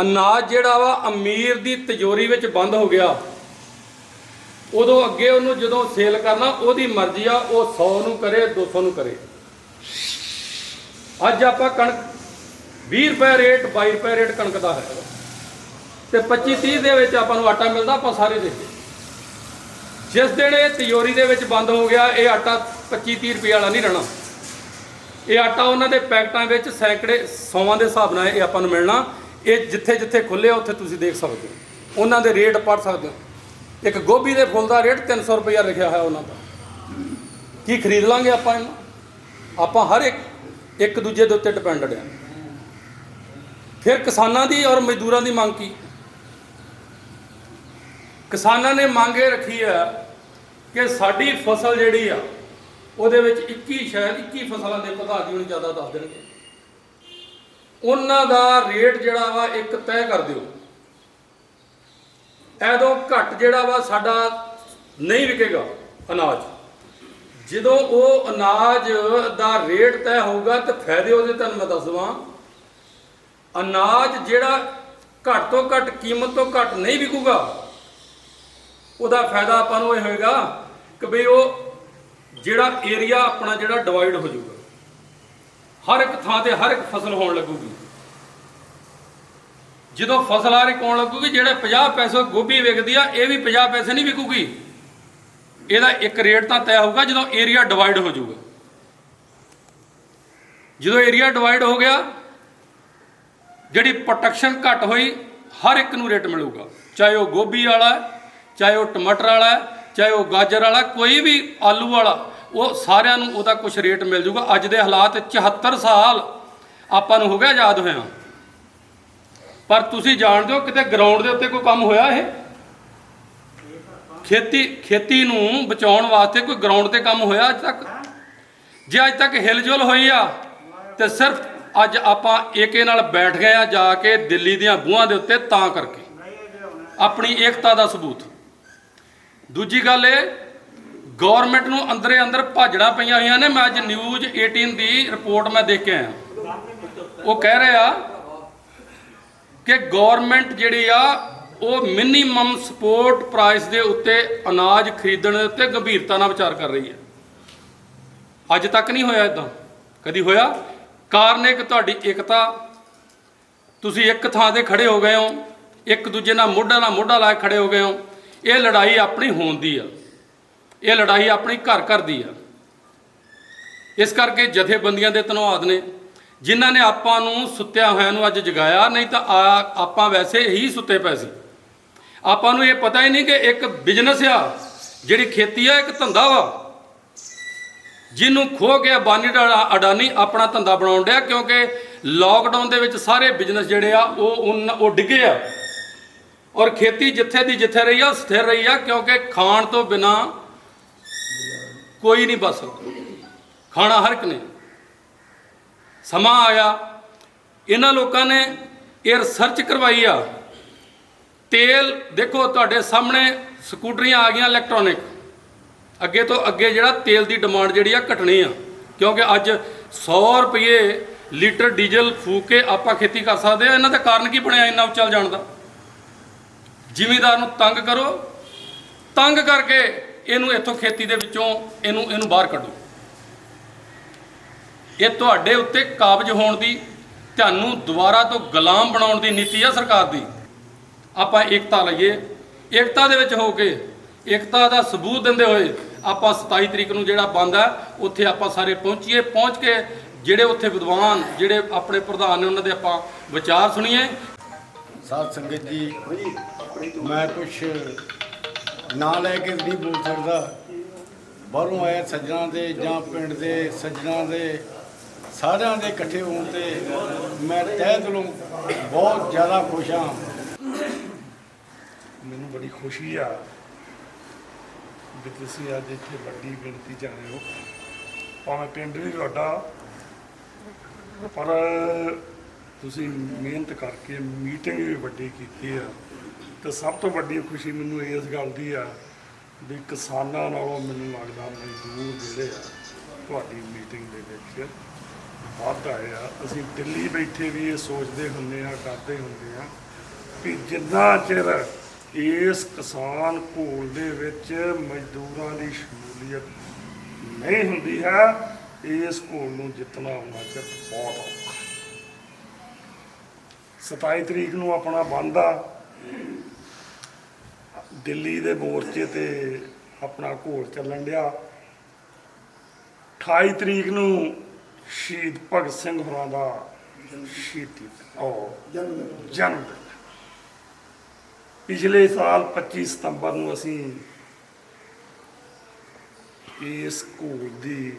ਅਨਾਜ ਜਿਹੜਾ ਵਾ ਅਮੀਰ ਦੀ ਤਿਜੋਰੀ ਵਿੱਚ ਬੰਦ ਹੋ ਗਿਆ, ਉਦੋਂ ਅੱਗੇ ਉਹਨੂੰ ਜਦੋਂ ਸੇਲ ਕਰਨਾ ਉਹਦੀ ਮਰਜ਼ੀ ਆ, ਉਹ 100 ਨੂੰ ਕਰੇ, 200 ਨੂੰ ਕਰੇ। ਅੱਜ ਆਪਾਂ ਕਣਕ 20 ਰੁਪਏ ਰੇਟ, 22 ਰੁਪਏ ਰੇਟ ਕਣਕ ਦਾ ਹੈ ਤੇ 25-30 ਦੇ ਵਿੱਚ ਆਪਾਂ ਨੂੰ ਆਟਾ ਮਿਲਦਾ। ਆਪਾਂ ਸਾਰੇ ਦੇਖੇ, ਜਿਸ ਦਿਨ ਇਹ ਤਿਜੋਰੀ ਦੇ ਵਿੱਚ ਬੰਦ ਹੋ ਗਿਆ, ਇਹ ਆਟਾ 25-30 ਰੁਪਏ ਵਾਲਾ ਨਹੀਂ ਰਹਿਣਾ। ਇਹ ਆਟਾ ਉਹਨਾਂ ਦੇ ਪੈਕਟਾਂ ਵਿੱਚ ਸੈਂਕੜੇ 100 ਦੇ ਹਿਸਾਬ ਨਾਲ ਇਹ ਆਪਾਂ ਨੂੰ ਮਿਲਣਾ। ਇਹ ਜਿੱਥੇ ਜਿੱਥੇ ਖੁੱਲ੍ਹੇ ਉੱਥੇ ਤੁਸੀਂ ਦੇਖ ਸਕਦੇ ਹੋ, ਉਹਨਾਂ ਦੇ ਰੇਟ ਪੜ੍ਹ ਸਕਦੇ ਹੋ। ਇੱਕ ਗੋਭੀ ਦੇ ਫੁੱਲ ਦਾ ਰੇਟ 300 ਰੁਪਇਆ ਲਿਖਿਆ ਹੋਇਆ ਉਹਨਾਂ ਦਾ। ਕੀ ਖਰੀਦ ਲਾਂਗੇ ਆਪਾਂ ਇਹਨਾਂ? ਆਪਾਂ ਹਰ ਇੱਕ ਦੂਜੇ ਦੇ ਉੱਤੇ ਡਿਪੈਂਡਡ ਆ। ਫਿਰ ਕਿਸਾਨਾਂ ਦੀ ਔਰ ਮਜ਼ਦੂਰਾਂ ਦੀ ਮੰਗ ਕੀ? ਕਿਸਾਨਾਂ ਨੇ ਮੰਗ ਇਹ ਰੱਖੀ ਆ ਕਿ ਸਾਡੀ ਫਸਲ ਜਿਹੜੀ ਆ ਉਹਦੇ ਵਿੱਚ 21 ਫਸਲਾਂ ਦੇ ਪ੍ਰਧਾਨ ਜੀ ਨੂੰ ਜ਼ਿਆਦਾ ਦੱਸ ਦੇਣਗੇ, ਉਹਨਾਂ ਦਾ ਰੇਟ ਜਿਹੜਾ ਵਾ ਇੱਕ ਤੈਅ ਕਰ ਦਿਓ। ਐਦੋਂ ਘੱਟ ਜਿਹੜਾ ਵਾ ਸਾਡਾ ਨਹੀਂ ਵਿਕੇਗਾ ਅਨਾਜ। ਜਦੋਂ ਉਹ ਅਨਾਜ ਦਾ ਰੇਟ ਤੈਅ ਹੋਊਗਾ ਤਾਂ ਫਾਇਦੇ ਉਹਦੇ ਤੁਹਾਨੂੰ ਮੈਂ ਦੱਸ ਦੇਵਾਂ। ਅਨਾਜ ਜਿਹੜਾ ਘੱਟ ਤੋਂ ਘੱਟ ਕੀਮਤ ਤੋਂ ਘੱਟ ਨਹੀਂ ਵਿਕੂਗਾ, ਉਹਦਾ ਫਾਇਦਾ ਆਪਾਂ ਨੂੰ ਇਹ ਹੋਏਗਾ ਕਿ ਬਈ ਉਹ ਜਿਹੜਾ ਏਰੀਆ ਆਪਣਾ ਜਿਹੜਾ ਡਿਵਾਈਡ ਹੋ ਜਾਊਗਾ, ਹਰ ਇੱਕ ਥਾਂ ਤੇ ਹਰ ਇੱਕ ਫਸਲ ਹੋਣ ਲੱਗੂਗੀ। ਜਦੋਂ ਫਸਲ ਹਰ ਇੱਕ ਹੋਣ ਲੱਗੂਗੀ, ਜਿਹੜੇ 50 ਪੈਸੇ ਗੋਭੀ ਵਿਕਦੀ ਆ, ਇਹ ਵੀ 50 ਪੈਸੇ ਨਹੀਂ ਵਿਕੂਗੀ। ਇਹਦਾ ਇੱਕ ਰੇਟ ਤਾਂ ਤੈਅ ਹੋਊਗਾ ਜਦੋਂ ਏਰੀਆ ਡਿਵਾਈਡ ਹੋ ਜਾਊਗਾ। ਜਦੋਂ ਏਰੀਆ ਡਿਵਾਈਡ ਹੋ ਗਿਆ, ਜਿਹੜੀ ਪ੍ਰੋਟੈਕਸ਼ਨ ਘੱਟ ਹੋਈ, ਹਰ ਇੱਕ ਨੂੰ ਰੇਟ ਮਿਲੂਗਾ, ਚਾਹੇ ਉਹ ਗੋਭੀ ਵਾਲਾ, ਚਾਹੇ ਉਹ ਟਮਾਟਰ ਵਾਲਾ, ਚਾਹੇ ਉਹ ਗਾਜਰ ਵਾਲਾ, ਕੋਈ ਵੀ ਆਲੂ ਵਾਲਾ, ਉਹ ਸਾਰਿਆਂ ਨੂੰ ਉਹਦਾ ਕੁਛ ਰੇਟ ਮਿਲ ਜੂਗਾ। ਅੱਜ ਦੇ ਹਾਲਾਤ 74 ਸਾਲ ਆਪਾਂ ਨੂੰ ਹੋ ਗਿਆ ਆਜ਼ਾਦ ਹੋਇਆ, ਪਰ ਤੁਸੀਂ ਜਾਣਦੇ ਹੋ ਕਿਤੇ ਗਰਾਊਂਡ ਦੇ ਉੱਤੇ ਕੋਈ ਕੰਮ ਹੋਇਆ? ਇਹ ਖੇਤੀ ਨੂੰ ਬਚਾਉਣ ਵਾਸਤੇ ਕੋਈ ਗਰਾਊਂਡ ਤੇ ਕੰਮ ਹੋਇਆ ਅੱਜ ਤੱਕ? ਜੇ ਅੱਜ ਤੱਕ ਹਿਲਜੁਲ ਹੋਈ ਆ ਤੇ ਸਿਰਫ ਅੱਜ ਆਪਾਂ ਏਕੇ ਨਾਲ ਬੈਠ ਗਏ ਆ ਜਾ ਕੇ ਦਿੱਲੀ ਦੀਆਂ ਬੂਹਾਂ ਦੇ ਉੱਤੇ, ਤਾਂ ਕਰਕੇ ਆਪਣੀ ਏਕਤਾ ਦਾ ਸਬੂਤ। ਦੂਜੀ ਗੱਲ ਇਹ, ਗੌਰਮੈਂਟ ਨੂੰ ਅੰਦਰੇ ਅੰਦਰ ਭਾਜੜਾਂ ਪਈਆਂ ਹੋਈਆਂ ਨੇ। ਮੈਂ ਅੱਜ ਨਿਊਜ਼ 18 ਦੀ ਰਿਪੋਰਟ ਮੈਂ ਦੇਖ ਕੇ ਆਇਆ, ਉਹ ਕਹਿ ਰਹੇ ਆ ਕਿ ਗੌਰਮੈਂਟ ਜਿਹੜੀ ਆ ਉਹ ਮਿਨੀਮਮ ਸਪੋਰਟ ਪ੍ਰਾਈਸ ਦੇ ਉੱਤੇ ਅਨਾਜ ਖਰੀਦਣ ਦੇ ਉੱਤੇ ਗੰਭੀਰਤਾ ਨਾਲ ਵਿਚਾਰ ਕਰ ਰਹੀ ਹੈ। ਅੱਜ ਤੱਕ ਨਹੀਂ ਹੋਇਆ ਇੱਦਾਂ, ਕਦੀ ਹੋਇਆ? ਕਾਰਨ ਇੱਕ ਤੁਹਾਡੀ ਏਕਤਾ, ਤੁਸੀਂ ਇੱਕ ਥਾਂ ਤੇ ਖੜੇ ਹੋ ਗਏ ਹੋ, ਇੱਕ ਦੂਜੇ ਨਾਲ ਮੋਢਾ ਲਾ ਕੇ ਖੜੇ ਹੋ ਗਏ ਹੋ। ਇਹ ਲੜਾਈ ਆਪਣੀ ਹੋਂਦ ਦੀ ਆ, ਇਹ ਲੜਾਈ ਆਪਣੀ ਘਰ ਘਰ ਦੀ ਆ। ਇਸ ਕਰਕੇ ਜਥੇਬੰਦੀਆਂ ਦੇ ਧੰਨਵਾਦ ਨੇ ਜਿਨ੍ਹਾਂ ਨੇ ਆਪਾਂ ਨੂੰ ਸੁੱਤਿਆਂ ਹੋਇਆਂ ਨੂੰ ਅੱਜ ਜਗਾਇਆ, ਨਹੀਂ ਤਾਂ ਆਪਾਂ ਵੈਸੇ ਹੀ ਸੁੱਤੇ ਪਏ ਸੀ। ਆਪਾਂ ਨੂੰ ਇਹ ਪਤਾ ਹੀ ਨਹੀਂ ਕਿ ਇੱਕ ਬਿਜ਼ਨਸ ਆ, ਜਿਹੜੀ ਖੇਤੀ ਆ, ਇੱਕ ਧੰਦਾ ਵਾ ਜਿਹਨੂੰ ਖੋਹ ਕੇ ਅਡਾਨੀ ਆਪਣਾ ਧੰਦਾ ਬਣਾਉਣ ਡਿਆ। ਕਿਉਂਕਿ ਲਾਕਡਾਊਨ ਦੇ ਵਿੱਚ ਸਾਰੇ ਬਿਜ਼ਨਸ ਜਿਹੜੇ ਆ ਉਹ ਡਿੱਗੇ ਆ, ਔਰ ਖੇਤੀ ਜਿੱਥੇ ਦੀ ਜਿੱਥੇ ਰਹੀ ਆ ਸਥਿਰ ਰਹੀ ਆ, ਕਿਉਂਕਿ ਖਾਣ ਤੋਂ ਬਿਨਾ ਕੋਈ ਨਹੀਂ ਬਚ ਸਕਦਾ, ਖਾਣਾ ਹਰ ਇੱਕ ਨੇ। ਸਮਾਂ ਆਇਆ, ਇਹਨਾਂ ਲੋਕਾਂ ਨੇ ਇਹ ਰਿਸਰਚ ਕਰਵਾਈ ਆ। ਤੇਲ ਦੇਖੋ ਤੁਹਾਡੇ ਸਾਹਮਣੇ, ਸਕੂਟਰੀਆਂ ਆ ਗਈਆਂ ਇਲੈਕਟ੍ਰੋਨਿਕ। ਅੱਗੇ ਤੋਂ ਅੱਗੇ ਜਿਹੜਾ ਤੇਲ ਦੀ ਡਿਮਾਂਡ ਜਿਹੜੀ ਆ ਘਟਣੀ ਆ, ਕਿਉਂਕਿ ਅੱਜ 100 ਰੁਪਏ ਲੀਟਰ ਡੀਜ਼ਲ ਫੂਕ ਕੇ ਆਪਾਂ ਖੇਤੀ ਕਰ ਸਕਦੇ ਆ। ਇਹਨਾਂ ਦਾ ਕਾਰਨ ਕੀ ਬਣਿਆ ਇੰਨਾ ਉੱਚਾ ਜਾਣ ਦਾ? ਜ਼ਿਮੀਂਦਾਰ ਨੂੰ ਤੰਗ ਕਰੋ, ਤੰਗ ਕਰਕੇ ਇਹਨੂੰ ਇੱਥੋਂ ਖੇਤੀ ਦੇ ਵਿੱਚੋਂ ਇਹਨੂੰ ਬਾਹਰ ਕੱਢੋ। ਇਹ ਤੁਹਾਡੇ ਉੱਤੇ ਕਾਬਜ਼ ਹੋਣ ਦੀ, ਤੁਹਾਨੂੰ ਦੁਬਾਰਾ ਤੋਂ ਗੁਲਾਮ ਬਣਾਉਣ ਦੀ ਨੀਤੀ ਆ ਸਰਕਾਰ ਦੀ। ਆਪਾਂ ਏਕਤਾ ਲਈਏ, ਏਕਤਾ ਦੇ ਵਿੱਚ ਹੋ ਕੇ, ਏਕਤਾ ਦਾ ਸਬੂਤ ਦਿੰਦੇ ਹੋਏ ਆਪਾਂ 27 ਤਰੀਕ ਨੂੰ ਜਿਹੜਾ ਬੰਦ ਹੈ ਉੱਥੇ ਆਪਾਂ ਸਾਰੇ ਪਹੁੰਚੀਏ। ਪਹੁੰਚ ਕੇ ਜਿਹੜੇ ਉੱਥੇ ਵਿਦਵਾਨ, ਜਿਹੜੇ ਆਪਣੇ ਪ੍ਰਧਾਨ ਨੇ, ਉਹਨਾਂ ਦੇ ਆਪਾਂ ਵਿਚਾਰ ਸੁਣੀਏ। ਸਾਧ ਸੰਗਤ ਜੀ, ਮੈਂ ਕੁਛ ਨਾਂ ਲੈ ਕੇ ਨਹੀਂ ਬੋਲ ਸਕਦਾ। ਬਾਹਰੋਂ ਆਏ ਸੱਜਣਾ ਦੇ ਜਾਂ ਪਿੰਡ ਦੇ ਸੱਜਣਾ ਦੇ ਸਾਰਿਆਂ ਦੇ ਇਕੱਠੇ ਹੋਣ ਤੇ ਮੈਂ ਤਹਿ ਦਿਲੋਂ ਬਹੁਤ ਜ਼ਿਆਦਾ ਖੁਸ਼ ਹਾਂ। ਮੈਨੂੰ ਬੜੀ ਖੁਸ਼ੀ ਆ ਵੀ ਤੁਸੀਂ ਅੱਜ ਇੱਥੇ ਵੱਡੀ ਗਿਣਤੀ 'ਚ ਆਏ ਹੋ। ਭਾਵੇਂ ਪਿੰਡ ਵੀ ਤੁਹਾਡਾ, ਪਰ ਤੁਸੀਂ ਮਿਹਨਤ ਕਰਕੇ ਮੀਟਿੰਗ ਵੀ ਵੱਡੀ ਕੀਤੀ ਆ। ਤੇ ਸਭ ਤੋਂ ਵੱਡੀ ਖੁਸ਼ੀ ਮੈਨੂੰ ਇਸ ਗੱਲ ਦੀ ਆ ਵੀ ਕਿਸਾਨਾਂ ਨਾਲੋਂ ਮੈਨੂੰ ਲੱਗਦਾ ਮਜ਼ਦੂਰ ਜਿਹੜੇ ਆ ਤੁਹਾਡੀ ਮੀਟਿੰਗ ਦੇ ਵਿੱਚ ਵੱਧ ਆਏ ਆ। ਅਸੀਂ ਦਿੱਲੀ ਬੈਠੇ ਵੀ ਇਹ ਸੋਚਦੇ ਹੁੰਦੇ ਆ, ਕਰਦੇ ਹੁੰਦੇ ਆ ਵੀ ਜਿੰਨਾ ਚਿਰ ਇਸ ਕਿਸਾਨ ਘੋਲ ਦੇ ਵਿੱਚ ਮਜ਼ਦੂਰਾਂ ਦੀ ਸ਼ਮੂਲੀਅਤ ਨਹੀਂ ਹੁੰਦੀ ਹੈ, ਇਸ ਘੋਲ ਨੂੰ ਜਿੱਤਣਾ ਉਹਨਾਂ ਚਿਰ ਬਹੁਤ ਔਖਾ। 27 ਤਰੀਕ ਨੂੰ ਆਪਣਾ ਬੰਦ ਆ, ਦਿੱਲੀ ਦੇ ਮੋਰਚੇ ਤੇ ਆਪਣਾ ਘੋਲ ਚੱਲਣ ਡਿਆ। 28 ਤਰੀਕ ਨੂੰ ਸ਼ਹੀਦ ਭਗਤ ਸਿੰਘ ਹੋਰਾਂ ਦਾ ਸ਼ਹੀਦੀ ਜਨਮ ਦਿਨ। ਪਿਛਲੇ ਸਾਲ 25 ਸਤੰਬਰ ਨੂੰ ਅਸੀਂ ਇਸ ਘੋਲ ਦੀ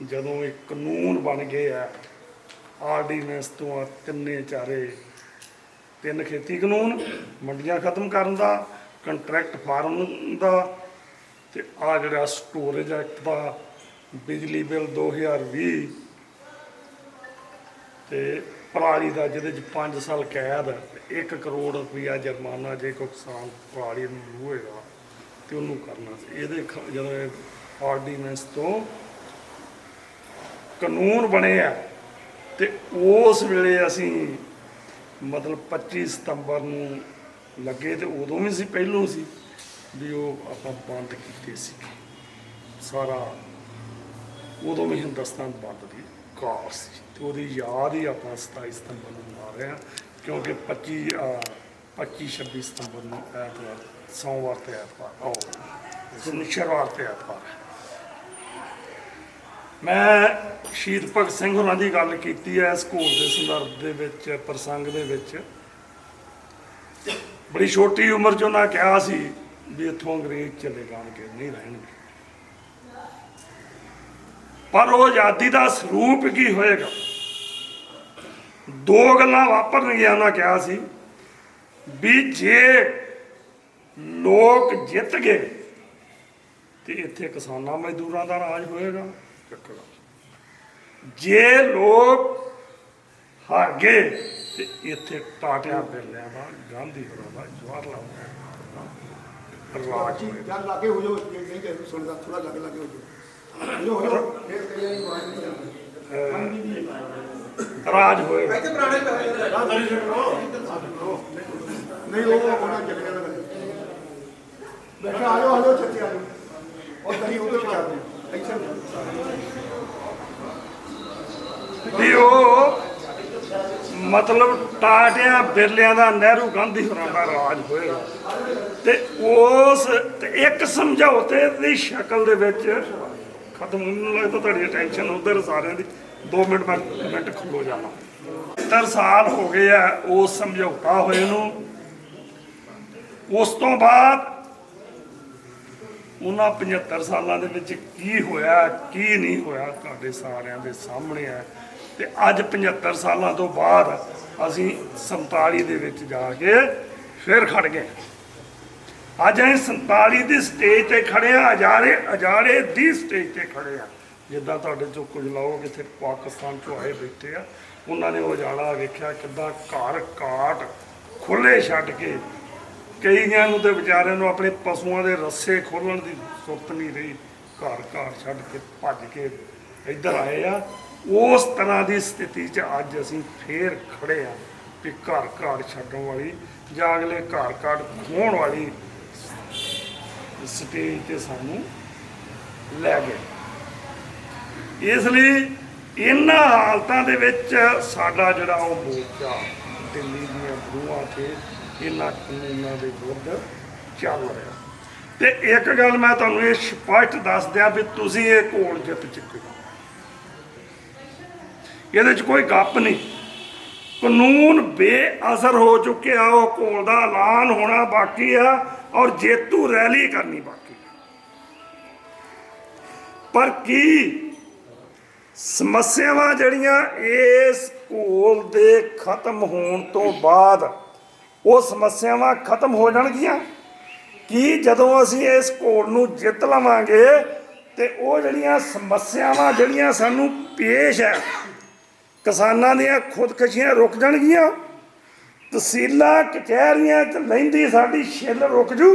ਜਦੋਂ ਇਹ ਕਾਨੂੰਨ ਬਣ ਗਏ ਆ, ਆਰਡੀਨੈਂਸ ਤੋਂ ਤਿੰਨ ਖੇਤੀ ਕਾਨੂੰਨ, ਮੰਡੀਆਂ ਖਤਮ ਕਰਨ ਦਾ, ਕੰਟਰੈਕਟ ਫਾਰਮ ਦਾ, ਤੇ ਆ ਜਿਹੜਾ ਸਟੋਰੇਜ ਐਕਟ ਦਾ, ਬਿਜਲੀ ਬਿੱਲ 2020 ਤੇ ਪਰਾਲੀ ਦਾ, ਜਿਹਦੇ 'ਚ 5 ਸਾਲ ਕੈਦ, 1 ਕਰੋੜ ਰੁਪਈਆ ਜੁਰਮਾਨਾ ਜੇ ਕੋਈ ਕਿਸਾਨ ਪਰਾਲੀ ਨੂੰ ਲੂਹੇਗਾ ਤੇ ਉਹਨੂੰ ਕਰਨਾ ਸੀ। ਇਹਦੇ ਜਦੋਂ ਆਰਡੀਨੈਂਸ ਤੋਂ ਕਾਨੂੰਨ ਬਣੇ ਆ ਤੇ ਉਸ ਵੇਲੇ ਅਸੀਂ ਮਤਲਬ 25 ਸਤੰਬਰ ਨੂੰ ਲੱਗੇ ਤੇ ਉਦੋਂ ਵੀ ਸੀ, ਪਹਿਲੋਂ ਸੀ ਵੀ ਉਹ ਆਪਾਂ ਬੰਦ ਕੀਤੇ ਸੀ ਸਾਰਾ। ਉਦੋਂ ਵੀ ਹਿੰਦੁਸਤਾਨ ਬੰਦ ਦੀ ਕਾਰ ਸੀ ਤੇ ਉਹਦੀ ਯਾਦ ਹੀ ਆਪਾਂ 27 ਸਤੰਬਰ ਨੂੰ ਮਨਾ ਰਹੇ ਹਾਂ, ਕਿਉਂਕਿ 25-26 ਸਤੰਬਰ ਨੂੰ ਐਤਵਾਰ, ਸੋਮਵਾਰ ਤੇ ਐਤਵਾਰ, ਸ਼ਨੀਚਰਵਾਰ ਤੇ ਐਤਵਾਰ। ਮੈਂ ਸ਼ਹੀਦ ਭਗਤ ਸਿੰਘ ਹੋਰਾਂ ਦੀ ਗੱਲ ਕੀਤੀ ਹੈ ਇਸ ਘੋਲ ਦੇ ਸੰਦਰਭ ਦੇ ਵਿੱਚ, ਪ੍ਰਸੰਗ ਦੇ ਵਿੱਚ। ਬੜੀ ਛੋਟੀ ਉਮਰ 'ਚ ਉਹਨਾਂ ਕਿਹਾ ਸੀ ਵੀ ਇੱਥੋਂ ਅੰਗਰੇਜ਼ ਚਲੇ ਜਾਣਗੇ, ਨਹੀਂ ਰਹਿਣਗੇ। ਪਰ ਉਹ ਆਜ਼ਾਦੀ ਦਾ ਸਰੂਪ ਕੀ ਹੋਏਗਾ? 2 ਗੱਲਾਂ ਵਾਪਰਨਗੀਆਂ। ਉਹਨਾਂ ਕਿਹਾ ਸੀ ਵੀ ਜੇ ਲੋਕ ਜਿੱਤ ਗਏ ਤੇ ਇੱਥੇ ਕਿਸਾਨਾਂ ਮਜ਼ਦੂਰਾਂ ਦਾ ਰਾਜ ਹੋਏਗਾ, ਜੇ ਲੋਕ ਹਾਰ ਗਏ ਤੇ ਇੱਥੇ ਟਾਟਿਆਂ ਬਿਰਲਿਆਂ ਦਾ, ਗਾਂਧੀ ਹੋਰਾਂ ਦਾ, ਜਵਾਹਰ ਲਾਲ ਨਹਿਰੂ ਦਾ ਰਾਜ ਹੋਏਗਾ। ਜਾਂ ਲਾਗੇ ਹੋ ਜਾਓ, ਜੇ ਨਹੀਂ ਕਿਸੇ ਨੂੰ ਸੁਣਦਾ, ਥੋੜਾ ਲਾਗੇ ਹੋ ਜਾਓ, ਰਾਜ ਹੋਏਗਾ। ਨਹੀਂ ਉਹ ਉਹਨਾਂ ਜਗ੍ਹਾ ਦਾ ਬੈਠਾ ਆ ਜਾਓ ਛੱਤੀ ਆ ਜਾਓ, ਔਰ ਦਰੀ ਉਹਦੇ ਵਿੱਚ ਆ ਜਾਓ। ਵੀ ਉਹ ਮਤਲਬ ਟਾਟਿਆਂ ਬਿਰਲਿਆਂ ਦਾ, ਨਹਿਰੂ ਗਾਂਧੀ ਹੋਰਾਂ ਦਾ ਰਾਜ ਹੋਏਗਾ ਤੇ ਉਸ ਤੇ ਇੱਕ ਸਮਝੌਤੇ ਦੀ ਸ਼ਕਲ ਦੇ ਵਿੱਚ ਖਤਮ ਹੋਣ ਨੂੰ ਲੱਗਦਾ ਤੁਹਾਡੀ ਅਟੈਂਸ਼ਨ ਉਧਰ ਸਾਰਿਆਂ ਦੀ 2 ਮਿੰਟ ਖਲੋ ਜਾਣਾ 70 ਸਾਲ ਹੋ ਗਏ ਆ ਉਸ ਸਮਝੌਤਾ ਹੋਏ ਨੂੰ। ਉਸ ਤੋਂ ਬਾਅਦ ਉਹਨਾਂ 75 ਸਾਲਾਂ ਦੇ ਵਿੱਚ ਕੀ ਹੋਇਆ ਕੀ ਨਹੀਂ ਹੋਇਆ ਤੁਹਾਡੇ ਸਾਰਿਆਂ ਦੇ ਸਾਹਮਣੇ ਆ। ਤੇ ਅੱਜ 75 ਸਾਲਾਂ ਤੋਂ ਬਾਅਦ ਅਸੀਂ 47 ਦੇ ਵਿੱਚ ਜਾ ਕੇ ਫਿਰ ਖੜ ਗਏ। ਅੱਜ ਅਸੀਂ 47 ਦੀ ਸਟੇਜ ਤੇ ਖੜੇ ਆ, ਅਜਾੜੇ ਦੀ ਸਟੇਜ ਤੇ ਖੜੇ ਆ। ਜਿੱਦਾਂ ਤੁਹਾਡੇ ਚੋਂ ਕੁਝ ਲੋਕ ਇੱਥੇ ਪਾਕਿਸਤਾਨ ਚੋਂ ਆਏ ਬੈਠੇ ਆ, ਉਹਨਾਂ ਨੇ ਉਜਾੜਾ ਵੇਖਿਆ ਕਿੱਦਾਂ ਘਰ ਘਾਟ ਖੁੱਲੇ ਛੱਡ ਕੇ, ਕਈਆਂ ਨੂੰ ਤੇ ਵਿਚਾਰਿਆਂ ਨੂੰ ਆਪਣੇ ਪਸ਼ੂਆਂ ਦੇ ਰੱਸੇ ਖੋਲਣ ਦੀ ਸੁਰਤ ਨਹੀਂ ਰਹੀ, ਘਰ ਘਰ ਛੱਡ ਕੇ ਭੱਜ ਕੇ ਇੱਧਰ ਆਏ ਆ। ਉਸ ਤਰ੍ਹਾਂ ਦੀ ਸਥਿਤੀ 'ਚ ਅੱਜ ਅਸੀਂ ਫੇਰ ਖੜੇ ਆ ਵੀ ਘਰ ਘਰ ਛੱਡਣ ਵਾਲੀ ਜਾਂ ਅਗਲੇ ਘਰ ਘਰ ਖੋਹਣ ਵਾਲੀ ਸਟੇਜ ਤੇ ਸਾਨੂੰ ਲੈ ਗਏ। ਇਸ ਲਈ ਇਹਨਾਂ ਹਾਲਤਾਂ ਦੇ ਵਿੱਚ ਸਾਡਾ ਜਿਹੜਾ ਉਹ ਮੋਰਚਾ ਦਿੱਲੀ ਦੀਆਂ ਬਰੂਹਾਂ 'ਤੇ ਇਹਨਾਂ ਕਾਨੂੰਨਾਂ ਦੇ ਵਿਰੁੱਧ ਚੱਲ ਰਿਹਾ। ਤੇ ਇੱਕ ਗੱਲ ਮੈਂ ਤੁਹਾਨੂੰ ਇਹ ਸਪਸ਼ਟ ਦੱਸ ਦਿਆਂ ਵੀ ਤੁਸੀਂ ਇਹ ਘੋਲ ਜਿੱਤ ਚੁੱਕੇ ਹੋ, ਇਹਦੇ 'ਚ ਕੋਈ ਗੱਪ ਨਹੀਂ। ਕਾਨੂੰਨ ਬੇਅਸਰ ਹੋ ਚੁੱਕੇ ਆ, ਉਹ ਘੋਲ ਦਾ ਐਲਾਨ ਹੋਣਾ ਬਾਕੀ ਆ ਔਰ ਜੇਤੂ ਰੈਲੀ ਕਰਨੀ ਬਾਕੀ। ਪਰ ਕੀ ਸਮੱਸਿਆਵਾਂ ਜਿਹੜੀਆਂ ਇਸ ਘੋਲ ਦੇ ਖਤਮ ਹੋਣ ਤੋਂ ਬਾਅਦ ਉਹ ਸਮੱਸਿਆਵਾਂ ਖਤਮ ਹੋ ਜਾਣਗੀਆਂ? ਕੀ ਜਦੋਂ ਅਸੀਂ ਇਸ ਘੋਲ ਨੂੰ ਜਿੱਤ ਲਵਾਂਗੇ ਤੇ ਉਹ ਜਿਹੜੀਆਂ ਸਮੱਸਿਆਵਾਂ ਜਿਹੜੀਆਂ ਸਾਨੂੰ ਪੇਸ਼ ਹੈ, ਕਿਸਾਨਾਂ ਦੀਆਂ ਖੁਦਕਸ਼ੀਆਂ ਰੁਕ ਜਾਣਗੀਆਂ? ਤਹਿਸੀਲਾਂ ਕਚਹਿਰੀਆਂ 'ਚ ਲੈਂਦੀ ਸਾਡੀ ਛਿੱਲ ਰੁਕ ਜੂ?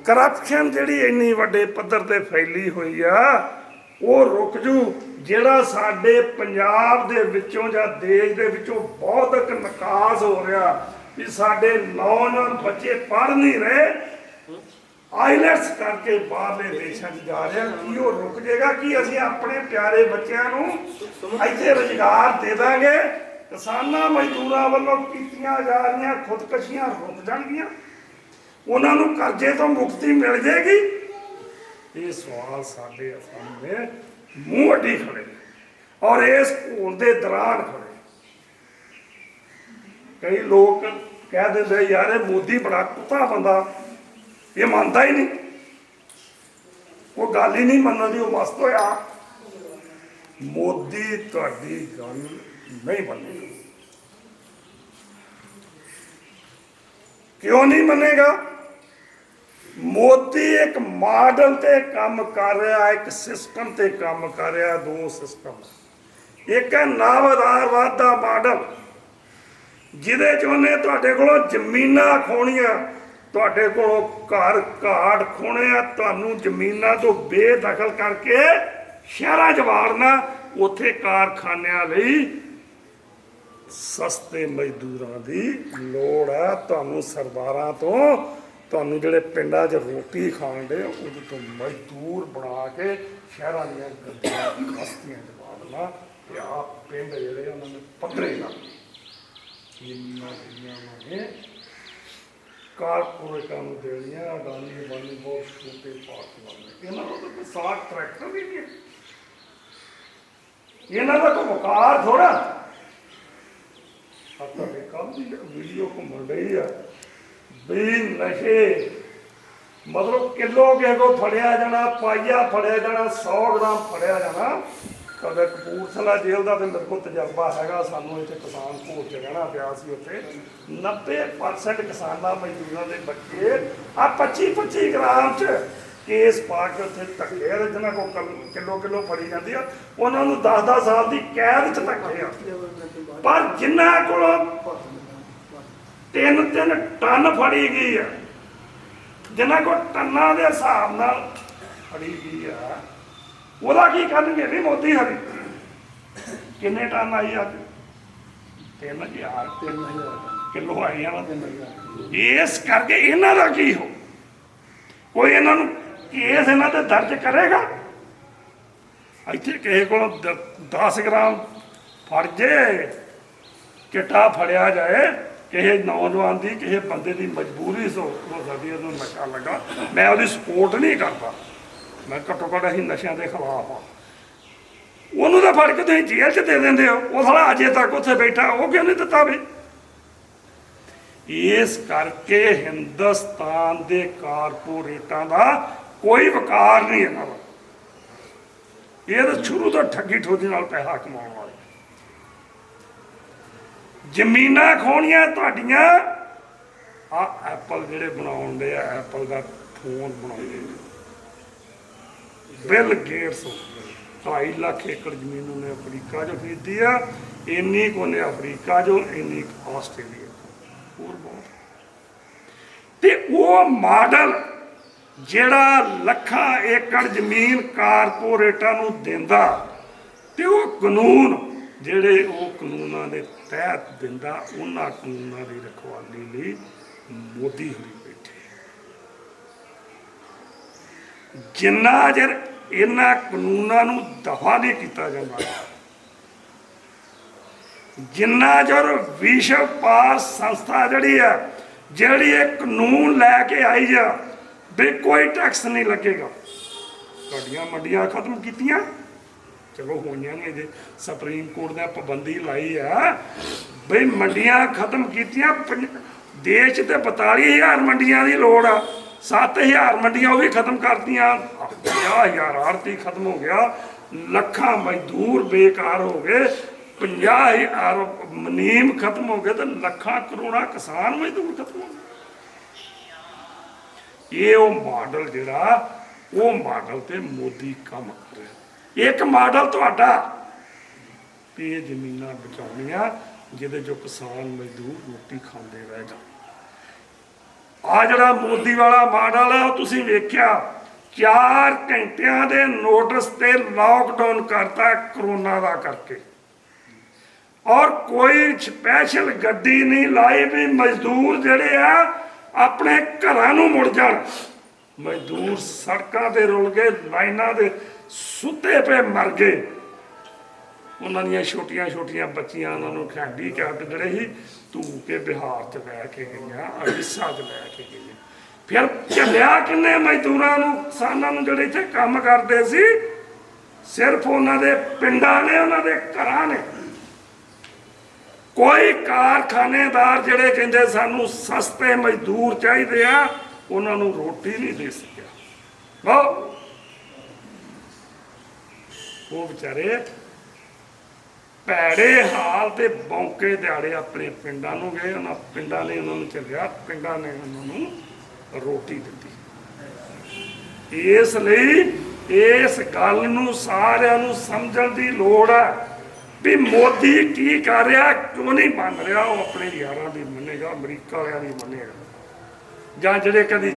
ਕਰਪਸ਼ਨ ਜਿਹੜੀ ਇੰਨੀ ਵੱਡੇ ਪੱਧਰ ਤੇ ਫੈਲੀ ਹੋਈ ਆ ਉਹ ਰੁਕ ਜੂ? ਜਿਹੜਾ ਸਾਡੇ ਪੰਜਾਬ ਦੇ ਵਿੱਚੋਂ ਜਾਂ ਦੇਸ਼ ਦੇ ਵਿੱਚੋਂ ਬਹੁਤ ਨਿਕਾਸ ਹੋ ਰਿਹਾ ਵੀ ਸਾਡੇ ਨੌਜਵਾਨ ਬੱਚੇ ਪੜ੍ਹ ਨਹੀਂ ਰਹੇ, ਆਈਲੈਟਸ ਕਰਕੇ ਬਾਹਰਲੇ ਦੇਸ਼ਾਂ 'ਚ ਜਾ ਰਹੇ, ਕੀ ਉਹ ਰੁਕ ਜਾਏਗਾ? ਕੀ ਅਸੀਂ ਆਪਣੇ ਪਿਆਰੇ ਬੱਚਿਆਂ ਨੂੰ ਇੱਥੇ ਰੁਜ਼ਗਾਰ ਦੇ ਦਾਂਗੇ? ਕਿਸਾਨਾਂ ਮਜ਼ਦੂਰਾਂ ਵੱਲੋਂ ਕੀਤੀਆਂ ਜਾ ਰਹੀਆਂ ਖੁਦਕਸ਼ੀਆਂ ਰੁਕ ਜਾਣਗੀਆਂ? ਉਹਨਾਂ ਨੂੰ ਕਰਜ਼ੇ ਤੋਂ ਮੁਕਤੀ ਮਿਲ ਜਾਏਗੀ? ਇਹ ਸਵਾਲ ਸਾਡੇ ਸਾਹਮਣੇ ਮੂੰਹ ਅੱਡੀ ਖੜੇ ਔਰ ਇਸ ਘੋਲ ਦੇ ਦੌਰਾਨ ਖੜੇ। ਕਈ ਲੋਕ ਕਹਿ ਦਿੰਦੇ ਯਾਰ ਇਹ ਮੋਦੀ ਬੜਾ ਕੁੱਤਾ ਬੰਦਾ, ਇਹ ਮੰਨਦਾ ਹੀ ਨਹੀਂ, ਉਹ ਗੱਲ ਹੀ ਨਹੀਂ ਮੰਨਣ ਦੀ, ਉਹ ਮਸਤ ਹੋਇਆ। ਮੋਦੀ ਤੁਹਾਡੀ ਗੱਲ ਨਹੀਂ ਮੰਨੇਗਾ। ਕਿਉਂ ਨਹੀਂ ਮੰਨੇਗਾ? ਮੋਦੀ ਇੱਕ ਮਾਡਲ ਤੇ ਕੰਮ ਕਰ ਰਿਹਾ, ਇੱਕ ਸਿਸਟਮ ਤੇ ਕੰਮ ਕਰ ਰਿਹਾ। ਦੋ ਸਿਸਟਮ, ਇੱਕ ਹੈ ਨਵ-ਆਧਾਰਵਾਦ ਦਾ ਮਾਡਲ ਜਿਹਦੇ 'ਚ ਉਹਨੇ ਤੁਹਾਡੇ ਕੋਲੋਂ ਜ਼ਮੀਨਾਂ ਖੋਣੀਆਂ, ਤੁਹਾਡੇ ਕੋਲੋਂ ਘਰ ਘਾਟ ਖੋਣੇ ਆ, ਤੁਹਾਨੂੰ ਜ਼ਮੀਨਾਂ ਤੋਂ ਬੇਦਖਲ ਕਰਕੇ ਸ਼ਹਿਰਾਂ 'ਚ ਵਾੜਨਾ। ਉੱਥੇ ਕਾਰਖਾਨਿਆਂ ਲਈ ਸਸਤੇ ਮਜ਼ਦੂਰਾਂ ਦੀ ਲੋੜ ਹੈ। ਤੁਹਾਨੂੰ ਸਰਦਾਰਾਂ ਤੋਂ, ਤੁਹਾਨੂੰ ਜਿਹੜੇ ਪਿੰਡਾਂ 'ਚ ਰੋਟੀ ਖਾਣ ਦੇ ਉਹਦੇ ਤੋਂ ਮਜ਼ਦੂਰ ਬਣਾ ਕੇ ਸ਼ਹਿਰਾਂ ਦੀਆਂ ਗੰਦੀਆਂ ਬਸਤੀਆਂ 'ਚ ਵਾੜਨਾ। ਤੇ ਆਹ ਪਿੰਡ ਜਿਹੜੇ ਉਹਨਾਂ ਨੇ ਪੱਧਰੇ ਨਾਲ ਨੇ ਕਾਰਪੋਰੇਟਾਂ ਨੂੰ ਦੇਣੀਆਂ, ਅਡਾਨੀ ਬਾਨੀ ਬਹੁਤ ਛੋਟੇ ਪਾਰਟ ਵਾਲੇ। ਇਹਨਾਂ ਦਾ ਤਾਂ ਕੋਈ ਸਾਖ ਟਰੈਕਟਰ ਵੀ ਨਹੀਂ ਹੈ, ਇਹਨਾਂ ਦਾ ਕੋਈ ਵਕਾਰ ਥੋੜਾ। ਆ ਤੁਹਾਡੇ ਕੱਲ੍ਹ ਦੀ ਵੀਡੀਓ ਘੁੰਮਣ ਰਹੀ ਆ ਵੀ ਨਸ਼ੇ ਮਤਲਬ ਕਿਲੋ ਕਿਸੇ ਕੋਲ ਫੜਿਆ ਜਾਣਾ, ਪਾਈਆ ਫੜਿਆ ਜਾਣਾ, 100 ਗ੍ਰਾਮ ਫੜਿਆ ਜਾਣਾ। ਕਦੇ ਕਪੂਰਥਲਾ ਜੇਲ੍ਹ ਦਾ ਤੇ ਮੇਰੇ ਕੋਲ ਤਜਰਬਾ ਹੈਗਾ, ਸਾਨੂੰ ਇੱਥੇ ਕਿਸਾਨ ਭੋਜ 'ਚ ਰਹਿਣਾ ਪਿਆ ਸੀ। ਉੱਥੇ 90% ਕਿਸਾਨਾਂ ਮਜ਼ਦੂਰਾਂ ਦੇ ਬੱਚੇ ਆ 25-25 ਗ੍ਰਾਮ 'ਚ ਕੇਸ ਪਾ ਕੇ ਉੱਥੇ ਧੱਕੇ, ਜਿਹਨਾਂ ਕੋਲ ਕਿਲੋ ਫੜੀ ਜਾਂਦੀ ਆ ਉਹਨਾਂ ਨੂੰ 10-10 ਸਾਲ ਦੀ ਕੈਦ 'ਚ ਧੱਕੇ ਆ। ਪਰ ਜਿਨ੍ਹਾਂ ਕੋਲੋਂ 3-3 ਟਨ ਫੜੀ ਗਈ ਆ, ਜਿਨ੍ਹਾਂ ਕੋਲ ਟਨਾਂ ਦੇ ਹਿਸਾਬ ਨਾਲ ਫੜੀ ਗਈ ਆ, ਉਹਦਾ ਕੀ ਕਰਨਗੇ? ਨਹੀਂ ਮੋਦੀ ਹਰੀ ਕਿੰਨੇ ਟਨ ਆਈ ਅੱਜ? 3000 ਕਿਲੋ ਆਈ ਆ ਨਾ। ਇਸ ਕਰਕੇ ਇਹਨਾਂ ਦਾ ਕੀ ਹੋ? ਕੋਈ ਇਹਨਾਂ ਨੂੰ ਕੇਸ ਇਹਨਾਂ ਤੇ ਦਰਜ ਕਰੇਗਾ? ਇੱਥੇ ਕਿਸੇ ਕੋਲੋਂ 10 ਗ੍ਰਾਮ ਫੜ ਜੇ, ਚਿੱਟਾ ਫੜਿਆ ਜਾਏ, ਕਿਸੇ ਨੌਜਵਾਨ ਦੀ, ਕਿਸੇ ਬੰਦੇ ਦੀ ਮਜਬੂਰੀ ਹੋ ਸਕਦੀ ਉਹਨੂੰ ਨਸ਼ਾ ਲੱਗਾ। ਮੈਂ ਉਹਦੀ ਸਪੋਰਟ ਨਹੀਂ ਕਰਦਾ, ਮੈਂ ਘੱਟੋ ਘੱਟ ਅਸੀਂ ਨਸ਼ਿਆਂ ਦੇ ਖਿਲਾਫ ਆ। ਉਹਨੂੰ ਤਾਂ ਫੜ ਕੇ ਤੁਸੀਂ ਜੇਲ੍ਹ 'ਚ ਦੇ ਦਿੰਦੇ ਹੋ, ਉਹ ਸਾਲਾ ਅਜੇ ਤੱਕ ਉੱਥੇ ਬੈਠਾ, ਉਹ ਕਿਉਂ ਨਹੀਂ ਦਿੱਤਾ ਵੀ? ਇਸ ਕਰਕੇ ਹਿੰਦੁਸਤਾਨ ਦੇ ਕਾਰਪੋਰੇਟਾਂ ਦਾ ਕੋਈ ਵਕਾਰ ਨਹੀਂ ਇਹਨਾਂ ਦਾ। ਇਹ ਤਾਂ ਸ਼ੁਰੂ ਤੋਂ ਠੱਗੀ ਠੋਰੀ ਨਾਲ ਪੈਸਾ ਕਮਾਉਣ ਵਾਲੇ। ਜ਼ਮੀਨਾਂ ਖੋਣੀਆਂ ਤੁਹਾਡੀਆਂ। ਆ ਐਪਲ ਜਿਹੜੇ ਬਣਾਉਂਦੇ ਆ, ਐਪਲ ਦਾ ਫੋਨ ਬਣਾਉਂਦੇ, ਬਿਲ ਗੇਟਸ 2.5 ਲੱਖ ਏਕੜ ਜ਼ਮੀਨ ਉਹਨੇ ਅਫਰੀਕਾ 'ਚੋਂ ਖਰੀਦੀ ਆ, ਇੰਨੀ ਕੁ ਉਹਨੇ ਅਫਰੀਕਾ 'ਚੋਂ, ਇੰਨੀ ਕੁ ਆਸਟ੍ਰੇਲੀਆ, ਹੋਰ ਬਹੁਤ। ਤੇ ਉਹ ਮਾਡਲ ਜਿਹੜਾ ਲੱਖਾਂ ਏਕੜ ਜ਼ਮੀਨ ਕਾਰਪੋਰੇਟਾਂ ਨੂੰ ਦਿੰਦਾ, ਤੇ ਉਹ ਕਾਨੂੰਨ ਜਿਹੜੇ ਉਹ ਕਾਨੂੰਨਾਂ ਦੇ ਤਹਿਤ ਦਿੰਦਾ, ਉਹਨਾਂ ਕਾਨੂੰਨਾਂ ਦੀ ਰਖਵਾਲੀ ਲਈ ਮੋਦੀ ਹੋਈ ਬੈਠੇ। ਜਿੰਨਾ ਚਿਰ ਇਹਨਾਂ ਕਾਨੂੰਨਾਂ ਨੂੰ ਦਫਾ ਨਹੀਂ ਕੀਤਾ ਜਾਂਦਾ, ਜਿੰਨਾ ਚਿਰ ਵਿਸ਼ਵ ਪਾਰ ਸੰਸਥਾ ਜਿਹੜੀ ਇਹ ਕਾਨੂੰਨ ਲੈ ਕੇ ਆਈ ਜਾ ਵੀ ਕੋਈ ਟੈਕਸ ਨਹੀਂ ਲੱਗੇਗਾ। ਤੁਹਾਡੀਆਂ ਮੰਡੀਆਂ ਖਤਮ ਕੀਤੀਆਂ, ਚਲੋ ਹੋਈਆਂ ਨੇ ਜੇ ਸੁਪਰੀਮ ਕੋਰਟ ਨੇ ਪਾਬੰਦੀ ਲਾਈ ਆ ਬਈ ਮੰਡੀਆਂ ਖਤਮ ਕੀਤੀਆਂ। ਦੇਸ਼ ਤੇ 42,000 ਮੰਡੀਆਂ ਦੀ ਲੋੜ ਆ, 7,000 ਮੰਡੀਆਂ ਉਹ ਵੀ ਖਤਮ ਕਰਤੀਆਂ, 50,000 ਆੜ੍ਹਤੀ ਖਤਮ ਹੋ ਗਿਆ, ਲੱਖਾਂ ਮਜ਼ਦੂਰ ਬੇਕਾਰ ਹੋ ਗਏ, 50,000 ਮੁਨੀਮ ਖਤਮ ਹੋ ਗਏ, ਤੇ ਲੱਖਾਂ ਕਰੋੜਾਂ ਕਿਸਾਨ ਮਜ਼ਦੂਰ ਖਤਮ ਹੋ ਗਏ। ਇਹ ਉਹ ਮਾਡਲ ਜਿਹੜਾ, ਉਹ ਮਾਡਲ ਤੇ ਮੋਦੀ ਕੰਮ ਕਰ ਰਿਹਾ। ਇੱਕ ਮਾਡਲ ਤੁਹਾਡਾ ਵੀ ਇਹ ਜ਼ਮੀਨਾਂ ਬਚਾਉਣੀਆਂ ਜਿਹਦੇ ਚੋਂ ਕਿਸਾਨ ਮਜ਼ਦੂਰ ਰੋਟੀ ਖਾਂਦੇ ਰਹਿ ਜਾਣ। ਆ ਜਿਹੜਾ ਮੋਦੀ ਵਾਲਾ ਮਾਡਲ ਹੈ, ਉਹ ਤੁਸੀਂ ਵੇਖਿਆ 4 ਘੰਟਿਆਂ ਦੇ ਨੋਟਿਸ ਤੇ ਲਾਕਡਾਊਨ ਕਰਤਾ ਕਰੋਨਾ ਦਾ ਕਰਕੇ, ਔਰ ਕੋਈ ਸਪੈਸ਼ਲ ਗੱਡੀ ਨਹੀਂ ਲਾਈ ਵੀ ਮਜ਼ਦੂਰ ਜਿਹੜੇ ਆ ਆਪਣੇ ਘਰਾਂ ਨੂੰ ਮੁੜ ਜਾਣ। ਮਜ਼ਦੂਰ ਸੜਕਾਂ ਤੇ ਰੁਲ ਗਏ, ਲਾਈਨਾਂ ਦੇ ਸੁੱਤੇ ਪਏ ਮਰ ਗਏ। ਉਹਨਾਂ ਦੀਆਂ ਛੋਟੀਆਂ ਛੋਟੀਆਂ ਬੱਚੀਆਂ ਉਹਨਾਂ ਨੂੰ ਹੈਂਡੀਕੈਪਟ ਜਿਹੜੇ ਸੀ ਧੂ ਕੇ ਬਿਹਾਰ 'ਚ ਲੈ ਕੇ ਗਈਆਂ, ਉੜੀਸਾ 'ਚ ਲੈ ਕੇ ਗਈਆਂ। ਫਿਰ ਝੱਲਿਆ ਕਿੰਨੇ ਮਜ਼ਦੂਰਾਂ ਨੂੰ, ਕਿਸਾਨਾਂ ਨੂੰ ਜਿਹੜੇ ਇੱਥੇ ਕੰਮ ਕਰਦੇ ਸੀ? ਸਿਰਫ ਉਹਨਾਂ ਦੇ ਪਿੰਡਾਂ ਨੇ, ਉਹਨਾਂ ਦੇ ਘਰਾਂ ਨੇ। ਕੋਈ ਕਾਰਖਾਨੇਦਾਰ ਜਿਹੜੇ ਕਹਿੰਦੇ ਸਾਨੂੰ ਸਸਤੇ ਮਜ਼ਦੂਰ ਚਾਹੀਦੇ ਆ, ਉਹਨਾਂ ਨੂੰ ਰੋਟੀ ਨਹੀਂ ਦੇ ਸਕਿਆ। ਉਹ ਵਿਚਾਰੇ ਭੈੜੇ ਹਾਲ ਤੇ ਬੌਂਕੇ ਦਿਹਾੜੇ ਆਪਣੇ ਪਿੰਡਾਂ ਨੂੰ ਗਏ, ਉਹਨਾਂ ਪਿੰਡਾਂ ਨੇ ਉਹਨਾਂ ਨੂੰ ਚੱਲਿਆ, ਪਿੰਡਾਂ ਨੇ ਉਹਨਾਂ ਨੂੰ ਰੋਟੀ ਦਿੱਤੀ। ਇਸ ਲਈ ਇਸ ਗੱਲ ਨੂੰ ਸਾਰਿਆਂ ਨੂੰ ਸਮਝਣ ਦੀ ਲੋੜ ਹੈ ਵੀ ਮੋਦੀ ਕੀ ਕਰ ਰਿਹਾ, ਕਿਉਂ ਨਹੀਂ ਮੰਨ ਰਿਹਾ। ਉਹ ਆਪਣੇ ਯਾਰਾਂ ਦੀ ਮੰਨੇਗਾ, ਅਮਰੀਕਾ ਵਾਲਿਆਂ ਦੀ ਮੰਨੇਗਾ, ਜਾਂ ਜਿਹੜੇ ਕਦੀ